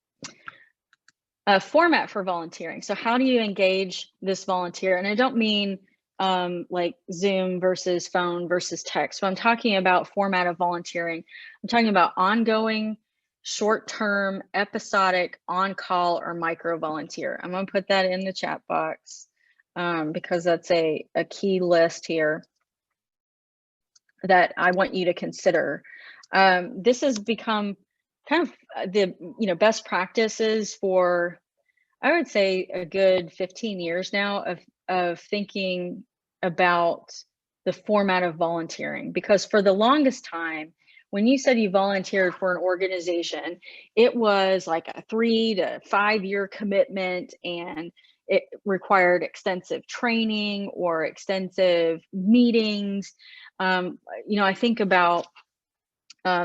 A format for volunteering. So how do you engage this volunteer? And I don't mean like Zoom versus phone versus text. So I'm talking about format of volunteering. I'm talking about ongoing, short-term, episodic, on-call, or micro volunteer. I'm going to put that in the chat box because that's a key list here that I want you to consider. This has become kind of the best practices for, I would say, a good 15 years now of thinking about the format of volunteering. Because for the longest time, when you said you volunteered for an organization, it was like a 3 to 5 year commitment, and it required extensive training or extensive meetings. I think about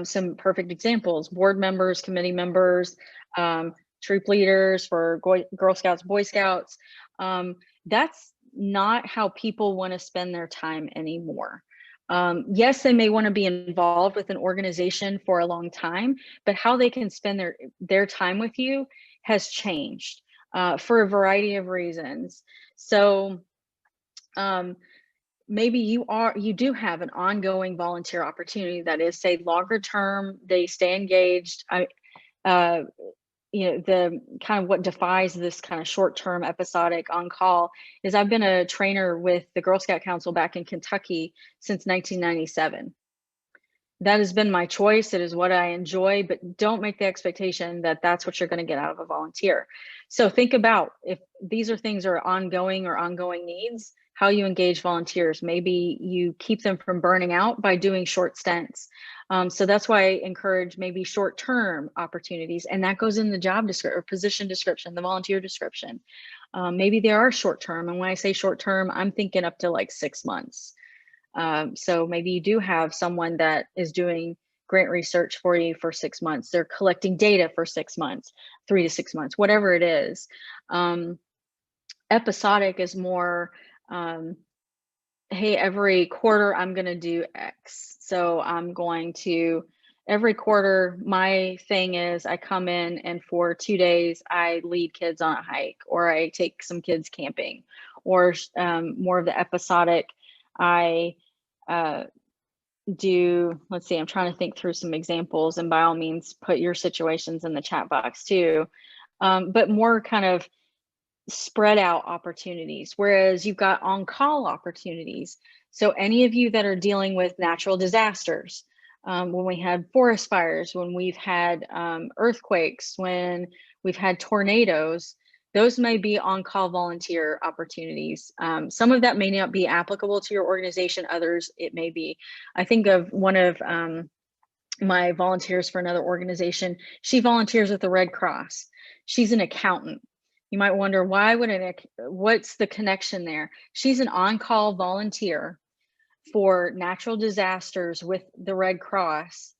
some perfect examples: board members, committee members, troop leaders for Girl Scouts, Boy Scouts. That's not how people want to spend their time anymore. Yes, they may want to be involved with an organization for a long time, but how they can spend their time with you has changed for a variety of reasons. So maybe you do have an ongoing volunteer opportunity that is, say, longer term, they stay engaged. The kind of what defies this kind of short-term episodic on-call is I've been a trainer with the Girl Scout Council back in Kentucky since 1997. That has been my choice. It is what I enjoy, but don't make the expectation that that's what you're going to get out of a volunteer. So think about if these are things are ongoing or ongoing needs, how you engage volunteers. Maybe you keep them from burning out by doing short stints. So that's why I encourage maybe short-term opportunities, and that goes in the job description or position description, the volunteer description. Maybe they are short-term, and when I say short-term, I'm thinking up to like 6 months. So maybe you do have someone that is doing grant research for you for 6 months. They're collecting data for 6 months, 3 to 6 months, whatever it is. Episodic is more, hey, every quarter I'm going to do X. So I'm going to, every quarter, my thing is I come in and for 2 days, I lead kids on a hike, or I take some kids camping, or more of the episodic, I do, let's see, I'm trying to think through some examples, and by all means, put your situations in the chat box too. But more kind of spread out opportunities, whereas you've got on-call opportunities. So any of you that are dealing with natural disasters, when we had forest fires, when we've had earthquakes, when we've had tornadoes, those may be on-call volunteer opportunities. Some of that may not be applicable to your organization, others it may be. I think of one of my volunteers for another organization. She volunteers with the Red Cross. She's an accountant. You might wonder, what's the connection there? She's an on-call volunteer for natural disasters with the Red Cross.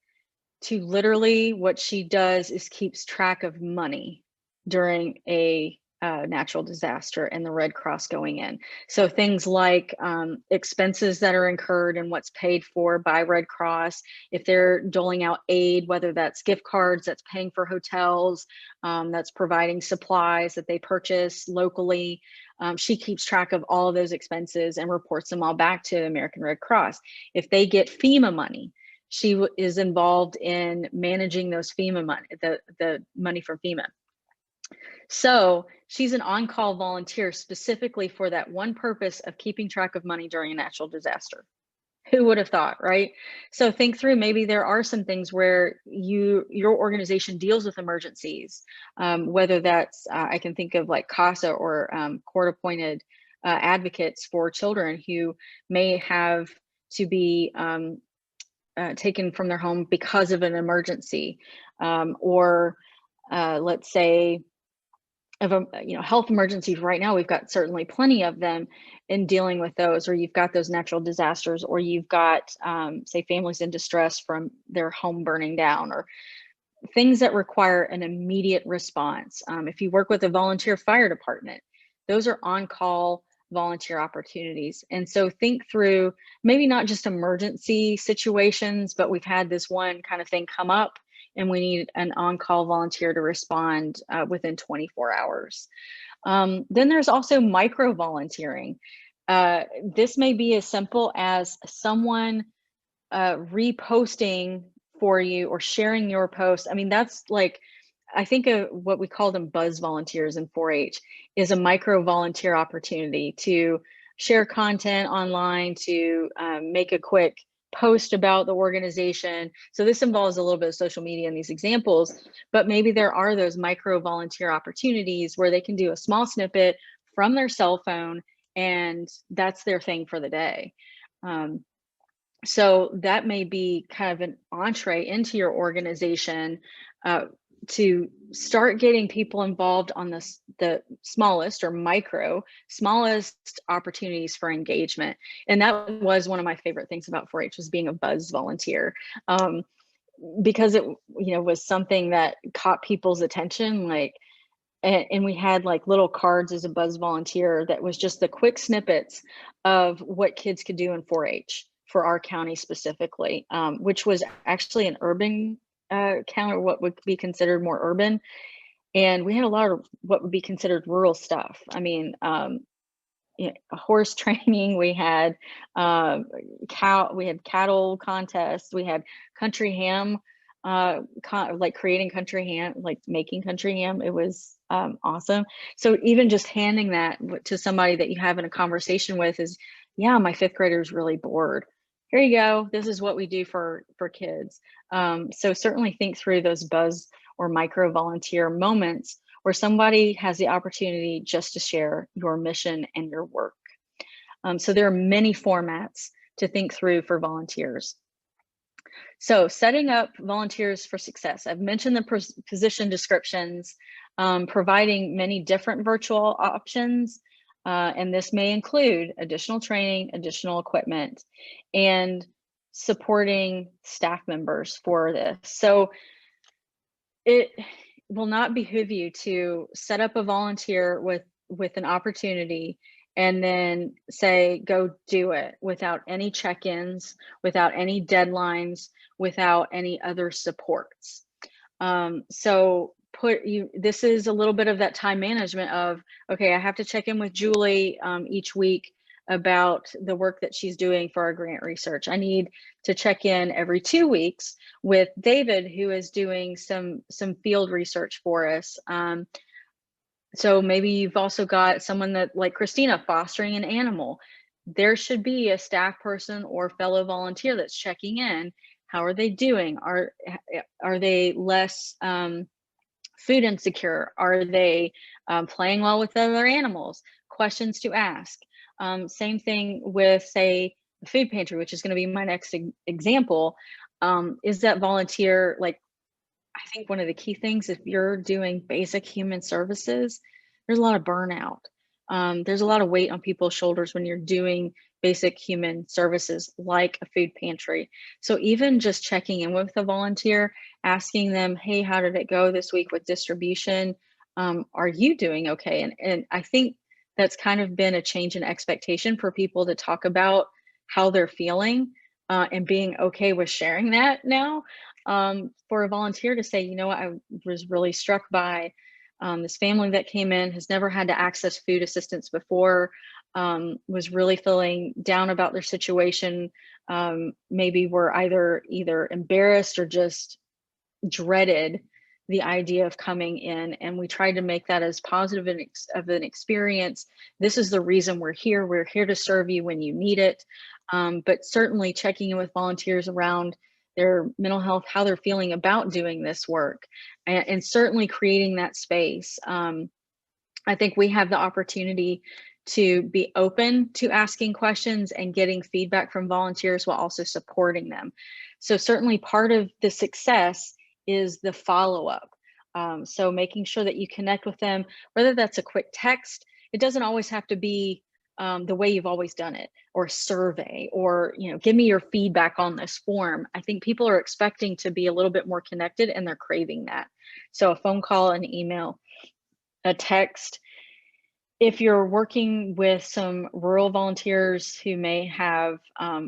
To literally, what she does is keeps track of money during a natural disaster and the Red Cross going in. So things like expenses that are incurred and what's paid for by Red Cross, if they're doling out aid, whether that's gift cards, that's paying for hotels, that's providing supplies that they purchase locally. She keeps track of all of those expenses and reports them all back to American Red Cross. If they get FEMA money, she is involved in managing those FEMA money, the money from FEMA. So she's an on-call volunteer specifically for that one purpose of keeping track of money during a natural disaster. Who would have thought, right? So think through, maybe there are some things where your organization deals with emergencies, whether that's, I can think of like CASA or court-appointed advocates for children who may have to be taken from their home because of an emergency, or let's say of health emergencies. Right now we've got certainly plenty of them in dealing with those, or you've got those natural disasters, or you've got say families in distress from their home burning down, or things that require an immediate response. If you work with a volunteer fire department, those are on-call volunteer opportunities. And so think through maybe not just emergency situations, but we've had this one kind of thing come up and we need an on-call volunteer to respond within 24 hours. Then there's also micro volunteering. This may be as simple as someone reposting for you or sharing your post. I mean, that's like, I think of what we call them buzz volunteers in 4-H is a micro volunteer opportunity to share content online, to make a quick post about the organization. So this involves a little bit of social media in these examples, but maybe there are those micro volunteer opportunities where they can do a small snippet from their cell phone and that's their thing for the day. So that may be kind of an entree into your organization to start getting people involved on the smallest opportunities for engagement. And that was one of my favorite things about 4-H was being a buzz volunteer, because it was something that caught people's attention. Like, and we had like little cards as a buzz volunteer that was just the quick snippets of what kids could do in 4-H for our county specifically, which was actually an urban county, what would be considered more urban. And we had a lot of what would be considered rural stuff. I mean, horse training, we had cattle contests, we had country ham, like creating country ham, like making country ham. It was awesome. So even just handing that to somebody that you have in a conversation with is, yeah, my fifth grader is really bored. Here you go. This is what we do for kids. So certainly think through those buzz or micro volunteer moments where somebody has the opportunity just to share your mission and your work. So there are many formats to think through for volunteers. So setting up volunteers for success. I've mentioned the position descriptions, providing many different virtual options, and this may include additional training, additional equipment, and supporting staff members for this. So it will not behoove you to set up a volunteer with an opportunity and then say, go do it without any check-ins, without any deadlines, without any other supports. So this is a little bit of that time management of, okay, I have to check in with Julie each week about the work that she's doing for our grant research. I need to check in every 2 weeks with David, who is doing some field research for us. So maybe you've also got someone that, like Christina, fostering an animal. There should be a staff person or fellow volunteer that's checking in. How are they doing? Are they less food insecure? Are they playing well with other animals? Questions to ask. Same thing with, say, the food pantry, which is going to be my next example. Is that volunteer, like, I think one of the key things, if you're doing basic human services, there's a lot of burnout. There's a lot of weight on people's shoulders when you're doing basic human services like a food pantry. So even just checking in with a volunteer, asking them, hey, how did it go this week with distribution? Are you doing okay? And I think that's kind of been a change in expectation for people to talk about how they're feeling and being okay with sharing that now. For a volunteer to say, you know what, I was really struck by this family that came in, has never had to access food assistance before, was really feeling down about their situation, maybe were either embarrassed or just dreaded the idea of coming in, and we tried to make that as positive of an experience. This is the reason we're here. We're here to serve you when you need it. But certainly checking in with volunteers around their mental health, how they're feeling about doing this work, and certainly creating that space. I think we have the opportunity to be open to asking questions and getting feedback from volunteers while also supporting them. So certainly part of the success is the follow-up. So making sure that you connect with them, whether that's a quick text, it doesn't always have to be the way you've always done it, or a survey, or, you know, give me your feedback on this form. I think people are expecting to be a little bit more connected, and they're craving that. So a phone call, an email, a text. If you're working with some rural volunteers who may have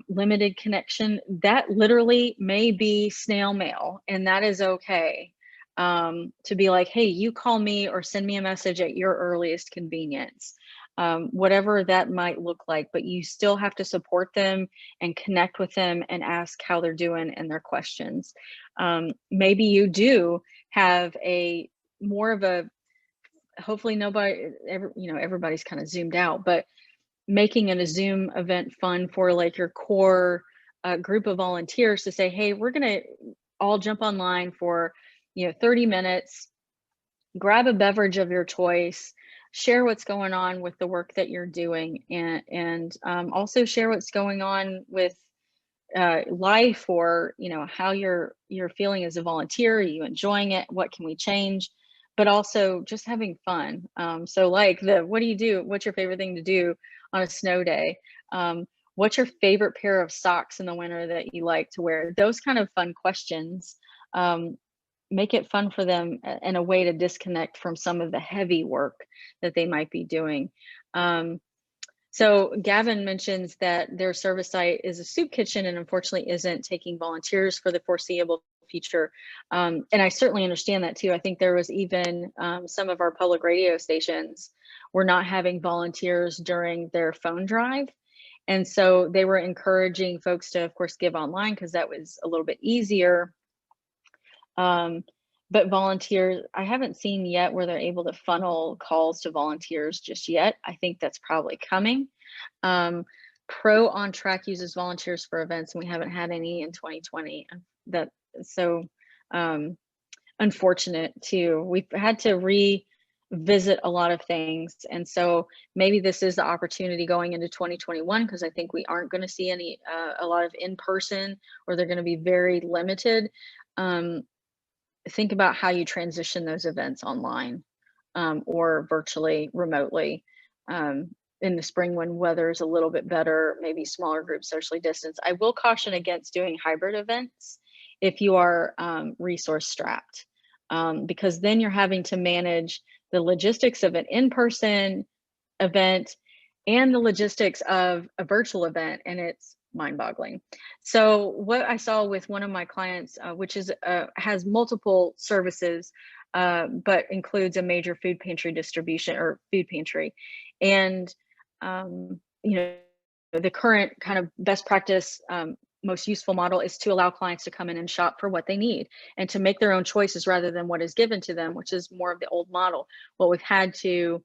limited connection, that literally may be snail mail, and that is okay. To be like, hey, you call me or send me a message at your earliest convenience. Whatever that might look like, but you still have to support them and connect with them and ask how they're doing and their questions. Maybe you do have more of a, hopefully everybody's kind of zoomed out, but making it a Zoom event fun for like your core group of volunteers to say, hey, we're gonna all jump online for 30 minutes, grab a beverage of your choice, share what's going on with the work that you're doing, and also share what's going on with life, or how you're feeling as a volunteer. Are you enjoying it? What can we change? But also just having fun. So like what do you do? What's your favorite thing to do on a snow day? What's your favorite pair of socks in the winter that you like to wear? Those kind of fun questions make it fun for them, and a way to disconnect from some of the heavy work that they might be doing. So Gavin mentions that their service site is a soup kitchen and unfortunately isn't taking volunteers for the foreseeable future. And I certainly understand that too. I think there was even some of our public radio stations were not having volunteers during their phone drive. And so they were encouraging folks to, of course, give online because that was a little bit easier. But volunteers, I haven't seen yet where they're able to funnel calls to volunteers just yet. I think that's probably coming. Pro on Track uses volunteers for events, and we haven't had any in 2020. That's so unfortunate too. We've had to revisit a lot of things, and so maybe this is the opportunity going into 2021, because I think we aren't going to see any a lot of in-person, or they're going to be very limited. Think about how you transition those events online or virtually, remotely. In the spring when weather is a little bit better, maybe smaller groups, socially distanced. I will caution against doing hybrid events if you are resource strapped, because then you're having to manage the logistics of an in-person event and the logistics of a virtual event, and it's mind-boggling. So what I saw with one of my clients, which is has multiple services, but includes a major food pantry distribution or food pantry, and you know, the current kind of best practice, most useful model is to allow clients to come in and shop for what they need and to make their own choices rather than what is given to them, which is more of the old model. What we've had to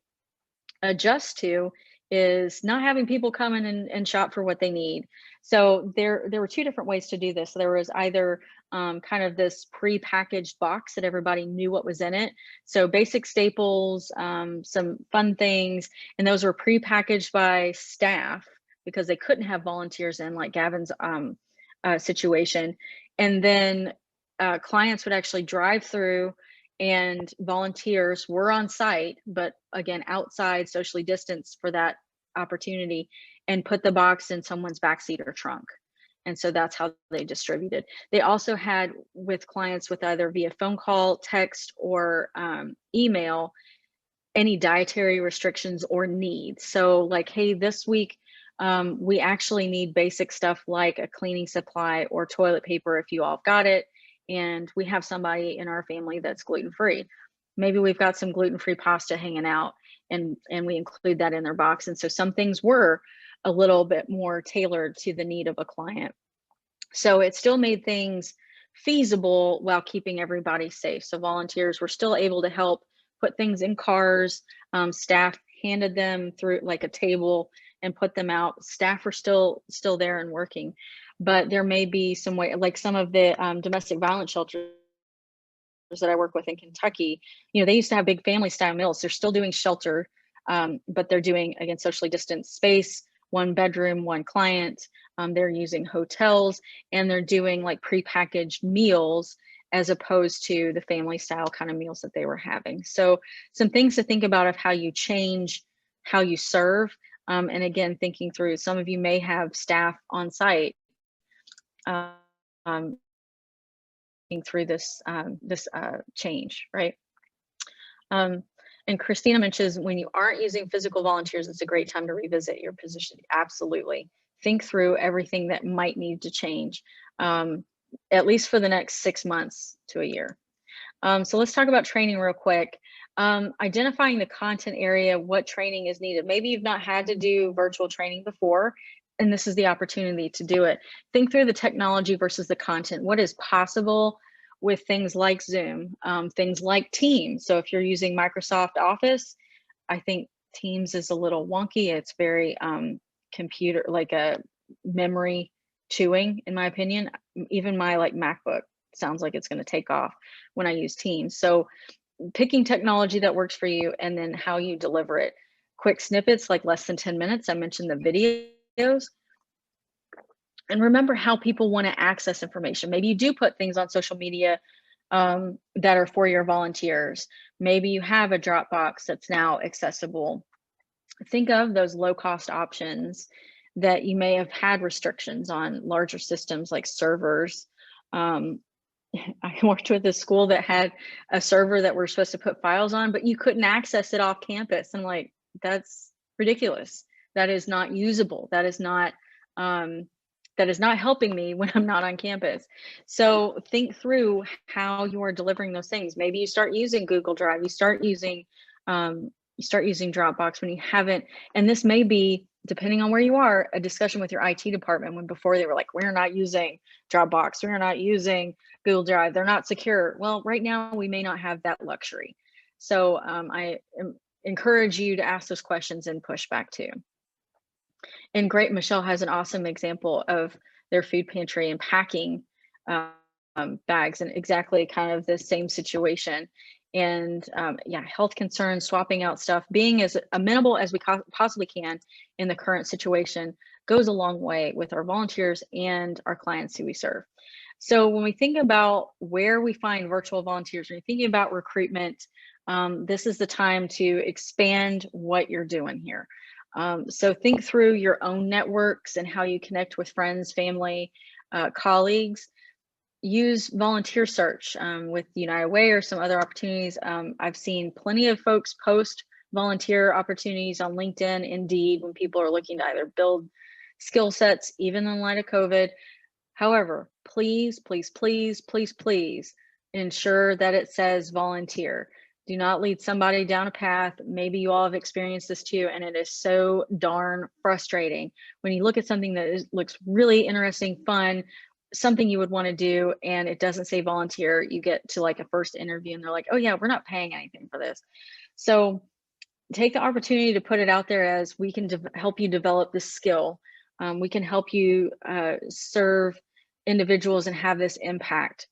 adjust to is not having people come in and shop for what they need. So there were two different ways to do this. There was either kind of this pre-packaged box that everybody knew what was in it. So basic staples, some fun things, and those were pre-packaged by staff because they couldn't have volunteers in, like Gavin's situation. And then clients would actually drive through, and volunteers were on site, but again, outside, socially distanced for that opportunity, and put the box in someone's backseat or trunk. And so that's how they distributed. They also had, with clients with either via phone call, text, or email, any dietary restrictions or needs. So like, hey, this week, we actually need basic stuff like a cleaning supply or toilet paper if you all got it. And we have somebody in our family that's gluten-free. Maybe we've got some gluten-free pasta hanging out, and we include that in their box. And so some things were a little bit more tailored to the need of a client. So it still made things feasible while keeping everybody safe. So volunteers were still able to help put things in cars. Staff handed them through like a table and put them out. Staff were still there and working. But there may be some way, like some of the domestic violence shelters that I work with in Kentucky, you know, they used to have big family style meals. They're still doing shelter, but they're doing, again, socially distanced space, 1 bedroom, 1 client. They're using hotels, and they're doing like prepackaged meals as opposed to the family style kind of meals that they were having. So some things to think about of how you change how you serve. And again, thinking through, some of you may have staff on site through this change, right? And Christina mentions, when you aren't using physical volunteers, it's a great time to revisit your position. Absolutely. Think through everything that might need to change, at least for the next 6 months to a year. So let's talk about training real quick. Identifying the content area, what training is needed. Maybe you've not had to do virtual training before, and this is the opportunity to do it. Think through the technology versus the content. What is possible with things like Zoom, things like Teams. So if you're using Microsoft Office, I think Teams is a little wonky. It's very computer, like a memory chewing, in my opinion. Even my like MacBook sounds like it's going to take off when I use Teams. So picking technology that works for you, and then how you deliver it. Quick snippets, like less than 10 minutes. I mentioned the videos. And remember how people want to access information. Maybe you do put things on social media that are for your volunteers. Maybe you have a Dropbox that's now accessible. Think of those low-cost options that you may have had restrictions on, larger systems like servers. I worked with a school that had a server that we're supposed to put files on, but you couldn't access it off campus. I'm like, that's ridiculous. That is not usable. That is not that is not helping me when I'm not on campus. So think through how you are delivering those things. Maybe you start using Google Drive, you start using Dropbox when you haven't. And this may be, depending on where you are, a discussion with your IT department, when before they were like, we're not using Dropbox, we're not using Google Drive, they're not secure. Well, right now we may not have that luxury. So I encourage you to ask those questions and push back too. And great, Michelle has an awesome example of their food pantry and packing bags, and exactly kind of the same situation. And yeah, health concerns, swapping out stuff, being as amenable as we possibly can in the current situation goes a long way with our volunteers and our clients who we serve. So when we think about where we find virtual volunteers, when you're thinking about recruitment, this is the time to expand what you're doing here. So think through your own networks and how you connect with friends, family, colleagues. Use volunteer search with United Way or some other opportunities. I've seen plenty of folks post volunteer opportunities on LinkedIn, Indeed, when people are looking to either build skill sets, even in light of COVID. However, please, please, please, please, please ensure that it says volunteer. Do not lead somebody down a path. Maybe you all have experienced this too, and it is so darn frustrating when you look at something that looks really interesting, fun, something you would want to do, and it doesn't say volunteer. You get to like a first interview and they're like, oh yeah, we're not paying anything for this. So take the opportunity to put it out there as we can help you develop this skill. We can help you serve individuals and have this impact.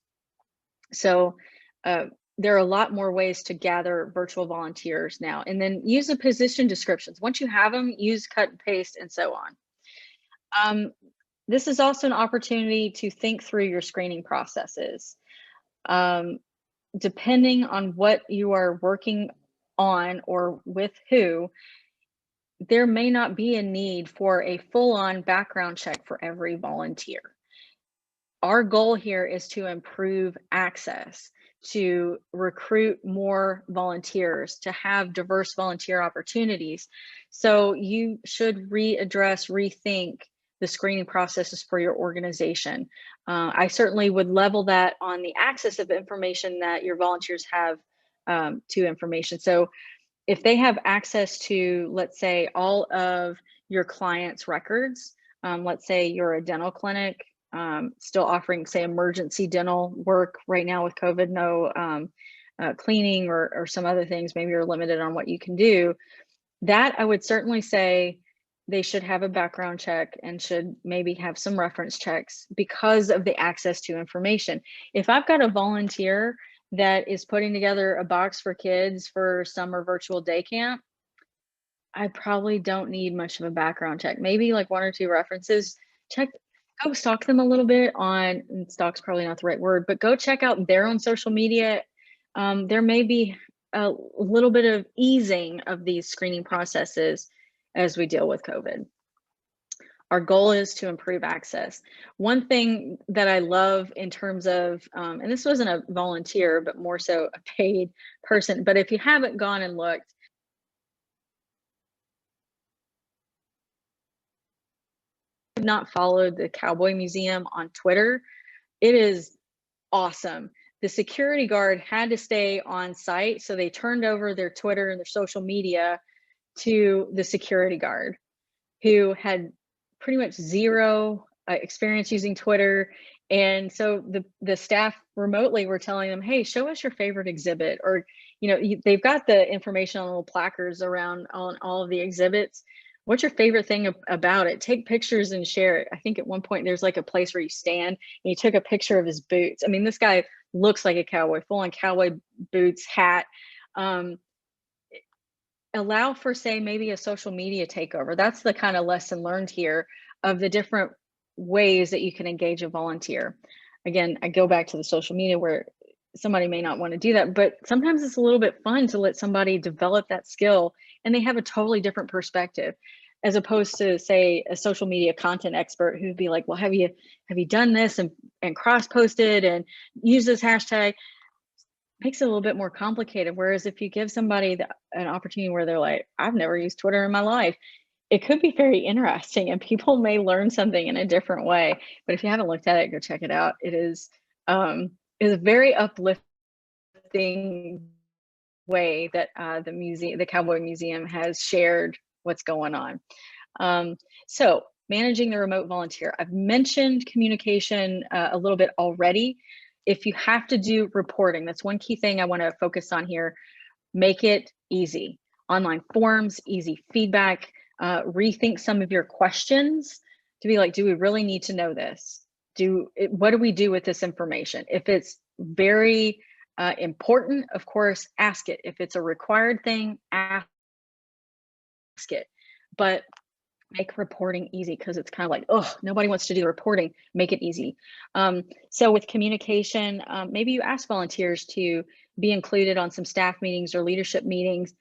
So there are a lot more ways to gather virtual volunteers now. And then use the position descriptions. Once you have them, use cut and paste and so on. This is also an opportunity to think through your screening processes. Depending on what you are working on or with who, there may not be a need for a full-on background check for every volunteer. Our goal here is to improve access, to recruit more volunteers, to have diverse volunteer opportunities. So you should rethink the screening processes for your organization. I certainly would level that on the access of information that your volunteers have to information. So if they have access to, let's say, all of your clients' records, let's say you're a dental clinic, still offering, say, emergency dental work right now with COVID, no cleaning or some other things, maybe you're limited on what you can do. That I would certainly say they should have a background check and should maybe have some reference checks because of the access to information. If I've got a volunteer that is putting together a box for kids for summer virtual day camp, I probably don't need much of a background check. Maybe like 1 or 2 references. Go stalk them a little bit on, and stalk's probably not the right word, but go check out their own social media. There may be a little bit of easing of these screening processes as we deal with COVID. Our goal is to improve access. One thing that I love in terms of, and this wasn't a volunteer, but more so a paid person, but if you haven't gone and looked, not followed the Cowboy Museum on Twitter, it is awesome. The security guard had to stay on site, so they turned over their Twitter and their social media to the security guard, who had pretty much zero experience using Twitter. And so the staff remotely were telling them, hey, show us your favorite exhibit, or, you know, they've got the information on little placards around on all of the exhibits. What's your favorite thing about it? Take pictures and share it. I think at one point there's like a place where you stand and you took a picture of his boots. I mean, this guy looks like a cowboy, full on cowboy boots, hat. Allow for, say, maybe a social media takeover. That's the kind of lesson learned here of the different ways that you can engage a volunteer. Again, I go back to the social media where somebody may not want to do that, but sometimes it's a little bit fun to let somebody develop that skill and they have a totally different perspective, as opposed to, say, a social media content expert who'd be like, well, have you done this and cross-posted and use this hashtag? Makes it a little bit more complicated. Whereas if you give somebody an opportunity where they're like, I've never used Twitter in my life, it could be very interesting and people may learn something in a different way. But if you haven't looked at it, go check it out. It is a very uplifting way that the Cowboy Museum has shared what's going on. So managing the remote volunteer. I've mentioned communication a little bit already. If you have to do reporting, that's one key thing I want to focus on here. Make it easy. Online forms, easy feedback, rethink some of your questions to be like, do we really need to know this? What do we do with this information? If it's very important, of course, ask it. If it's a required thing, ask it. But make reporting easy, because it's kind of like, oh, nobody wants to do the reporting. Make it easy. So with communication, maybe you ask volunteers to be included on some staff meetings or leadership meetings,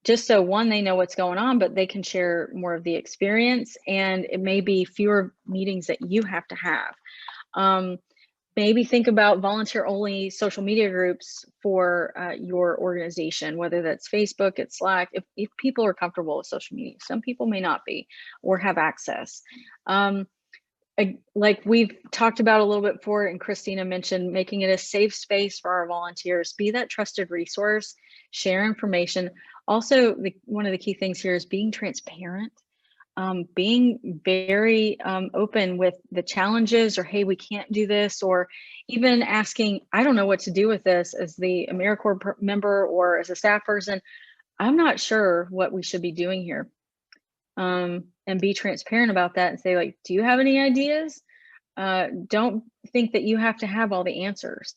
just so one, they know what's going on, but they can share more of the experience, and it may be fewer meetings that you have to have. Maybe think about volunteer-only social media groups for your organization, whether that's Facebook, it's Slack, if people are comfortable with social media. Some people may not be or have access. Like we've talked about a little bit before, and Christina mentioned, making it a safe space for our volunteers. Be that trusted resource, share information. Also, one of the key things here is being transparent. Being very open with the challenges, or hey, we can't do this, or even asking, I don't know what to do with this as the AmeriCorps member or as a staff person. I'm not sure what we should be doing here. And be transparent about that and say, like, do you have any ideas? Don't think that you have to have all the answers.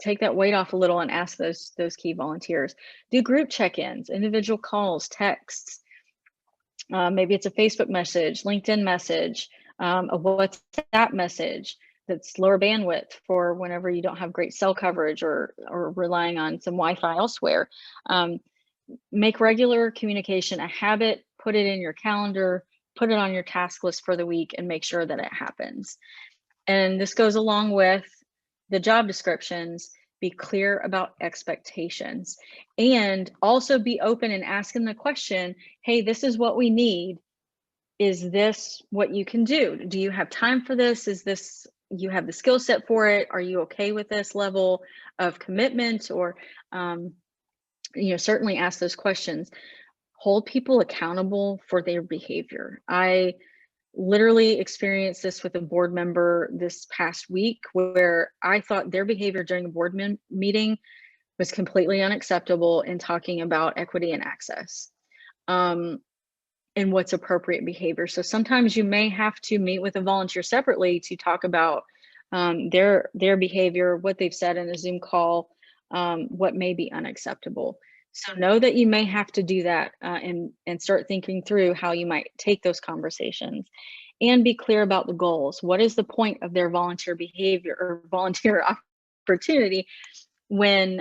Take that weight off a little and ask those key volunteers. Do group check-ins, individual calls, texts. Maybe it's a Facebook message, LinkedIn message, a WhatsApp message that's lower bandwidth for whenever you don't have great cell coverage or relying on some Wi-Fi elsewhere. Make regular communication a habit, put it in your calendar, put it on your task list for the week, and make sure that it happens. And this goes along with the job descriptions. Be clear about expectations, and also be open and asking the question, hey, this is what we need. Is this what you can do? Do you have time for this? Is this, you have the skill set for it? Are you okay with this level of commitment? Or, certainly ask those questions. Hold people accountable for their behavior. I literally experienced this with a board member this past week, where I thought their behavior during a board meeting was completely unacceptable in talking about equity and access, and what's appropriate behavior. So sometimes you may have to meet with a volunteer separately to talk about their behavior, what they've said in a Zoom call, what may be unacceptable. So know that you may have to do that, and start thinking through how you might take those conversations, and be clear about the goals. What is the point of their volunteer behavior or volunteer opportunity when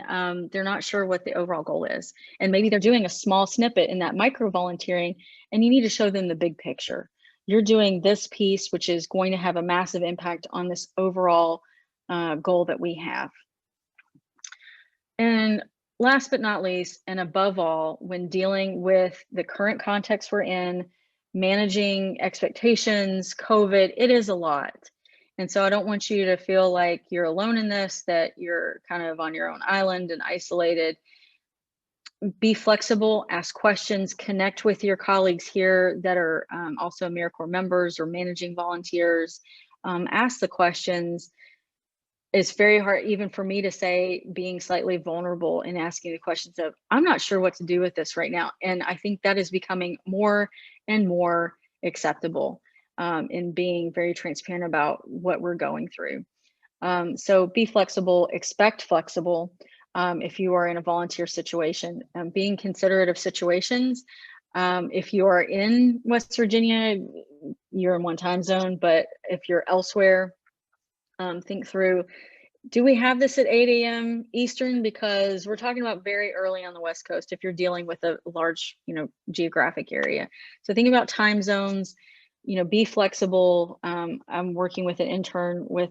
they're not sure what the overall goal is? And maybe they're doing a small snippet in that micro volunteering, and you need to show them the big picture. You're doing this piece, which is going to have a massive impact on this overall goal that we have. And last but not least, and above all, when dealing with the current context we're in, managing expectations, COVID, it is a lot. And so I don't want you to feel like you're alone in this, that you're kind of on your own island and isolated. Be flexible, ask questions, connect with your colleagues here that are also AmeriCorps members or managing volunteers. Ask the questions. It's very hard, even for me, to say, being slightly vulnerable and asking the questions of, I'm not sure what to do with this right now. And I think that is becoming more and more acceptable, in being very transparent about what we're going through. So be flexible, expect flexible if you are in a volunteer situation, being considerate of situations. If you are in West Virginia, you're in one time zone, but if you're elsewhere, think through, do we have this at 8 a.m. Eastern? Because we're talking about very early on the West Coast if you're dealing with a large, geographic area. So think about time zones, be flexible. I'm working with an intern with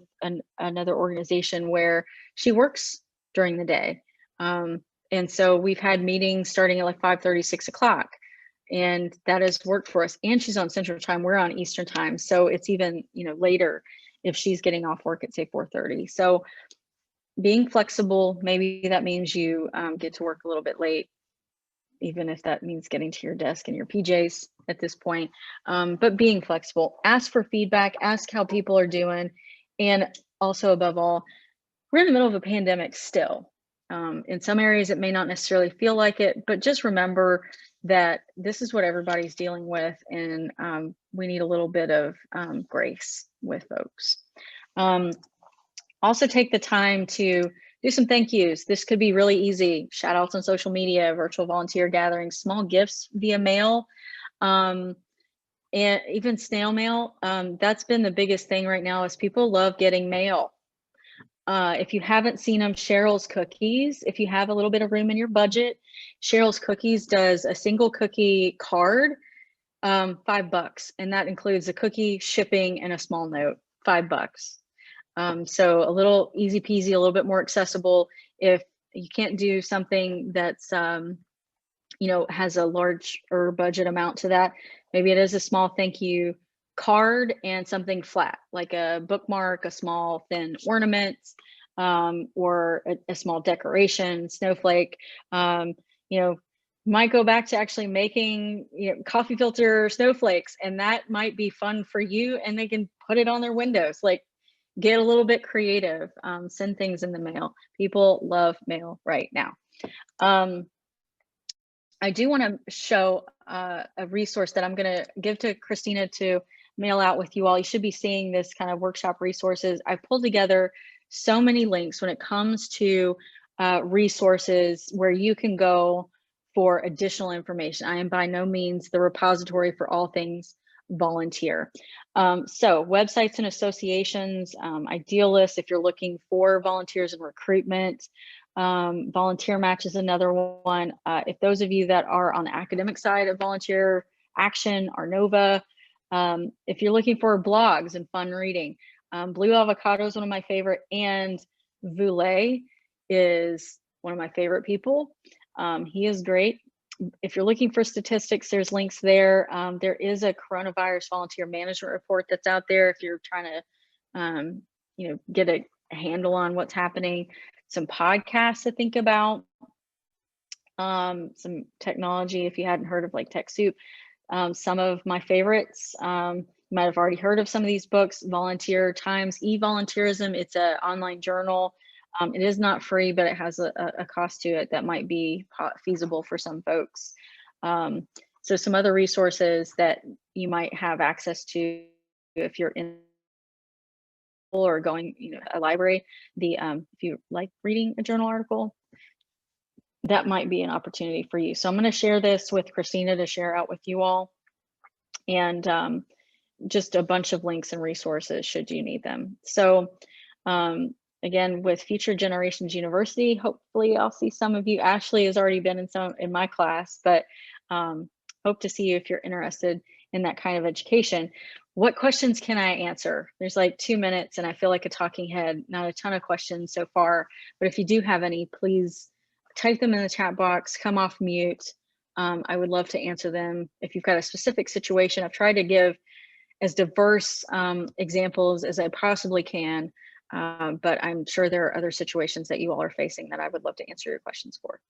another organization where she works during the day. And so we've had meetings starting at like 5:30, 6 o'clock. and that has worked for us. And she's on Central Time, we're on Eastern Time, so it's even, you know, later if she's getting off work at say 4:30. So being flexible, maybe that means you get to work a little bit late, even if that means getting to your desk in your PJs at this point. But being flexible, ask for feedback, ask how people are doing. And also above all, we're in the middle of a pandemic still. In some areas, it may not necessarily feel like it, but just remember that this is what everybody's dealing with, and we need a little bit of grace with folks. Also take the time to do some thank yous. This could be really easy. Shout outs on social media, virtual volunteer gatherings, small gifts via mail, and even snail mail. That's been the biggest thing right now is people love getting mail. If you haven't seen them, Cheryl's Cookies, if you have a little bit of room in your budget, Cheryl's Cookies does a single cookie card, $5. And that includes a cookie, shipping, and a small note, $5. So a little easy peasy, a little bit more accessible. If you can't do something that's, you know, has a larger budget amount to that, maybe it is a small thank you card and something flat, like a bookmark, a small thin ornament, or a small decoration, snowflake. You know, might go back to actually making, you know, coffee filter snowflakes, and that might be fun for you, and they can put it on their windows. Like, get a little bit creative, send things in the mail. People love mail right now. I do want to show a resource that I'm going to give to Christina to mail out with you all. You should be seeing this kind of workshop resources. I've pulled together so many links when it comes to resources where you can go for additional information. I am by no means the repository for all things volunteer. So websites and associations, Idealist if you're looking for volunteers and recruitment. Volunteer Match is another one. If those of you that are on the academic side of Volunteer Action, Arnova, if you're looking for blogs and fun reading, Blue Avocado is one of my favorite, and Voulet is one of my favorite people. He is great. If you're looking for statistics, there's links there. There is a coronavirus volunteer management report that's out there if you're trying to, you know, get a handle on what's happening. Some podcasts to think about, some technology if you hadn't heard of, like TechSoup. Some of my favorites, you might have already heard of some of these books. Volunteer Times, E-Volunteerism, it's an online journal. It is not free, but it has a cost to it that might be feasible for some folks. So some other resources that you might have access to if you're in or going, you know, a library, if you like reading a journal article, that might be an opportunity for you. So I'm going to share this with Christina to share out with you all, and just a bunch of links and resources should you need them. So again, with Future Generations University, hopefully I'll see some of you. Ashley has already been in my class, but hope to see you if you're interested in that kind of education. What questions can I answer? There's like 2 minutes and I feel like a talking head, not a ton of questions so far, but if you do have any, please type them in the chat box, come off mute. I would love to answer them. If you've got a specific situation, I've tried to give as diverse examples as I possibly can, but I'm sure there are other situations that you all are facing that I would love to answer your questions for.